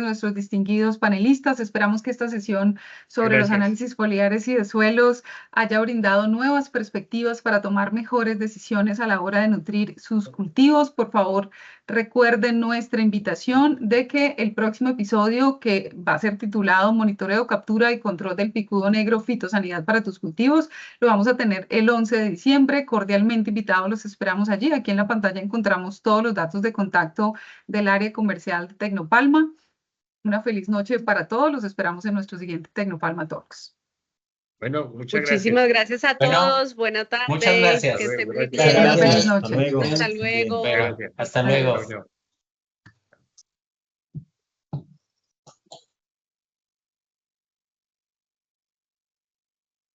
S1: nuestros distinguidos panelistas. Esperamos que esta sesión sobre los análisis foliares y de suelos haya brindado nuevas perspectivas para tomar mejores decisiones a la hora de nutrir sus cultivos. Por favor, recuerden nuestra invitación de que el próximo episodio, que va a ser titulado Monitoreo, Captura y Control del Picudo Negro, Fitosanidad para tus cultivos, lo vamos a tener el 11 de diciembre. Cordialmente invitados, los esperamos allí. Aquí en la pantalla encontramos todos los datos de contacto del área comercial de Tecnopalma. Una feliz noche para todos. Los esperamos en nuestro siguiente Tecnopalma Talks.
S5: Bueno, muchas
S4: Muchísimas gracias a todos. Buenas tardes.
S3: Muchas gracias.
S4: Que estén muy
S5: Muchas
S4: bien.
S1: Feliz
S6: gracias.
S1: noche.
S6: Hasta luego.
S4: Hasta luego.
S3: Hasta luego.
S5: Chao, chao.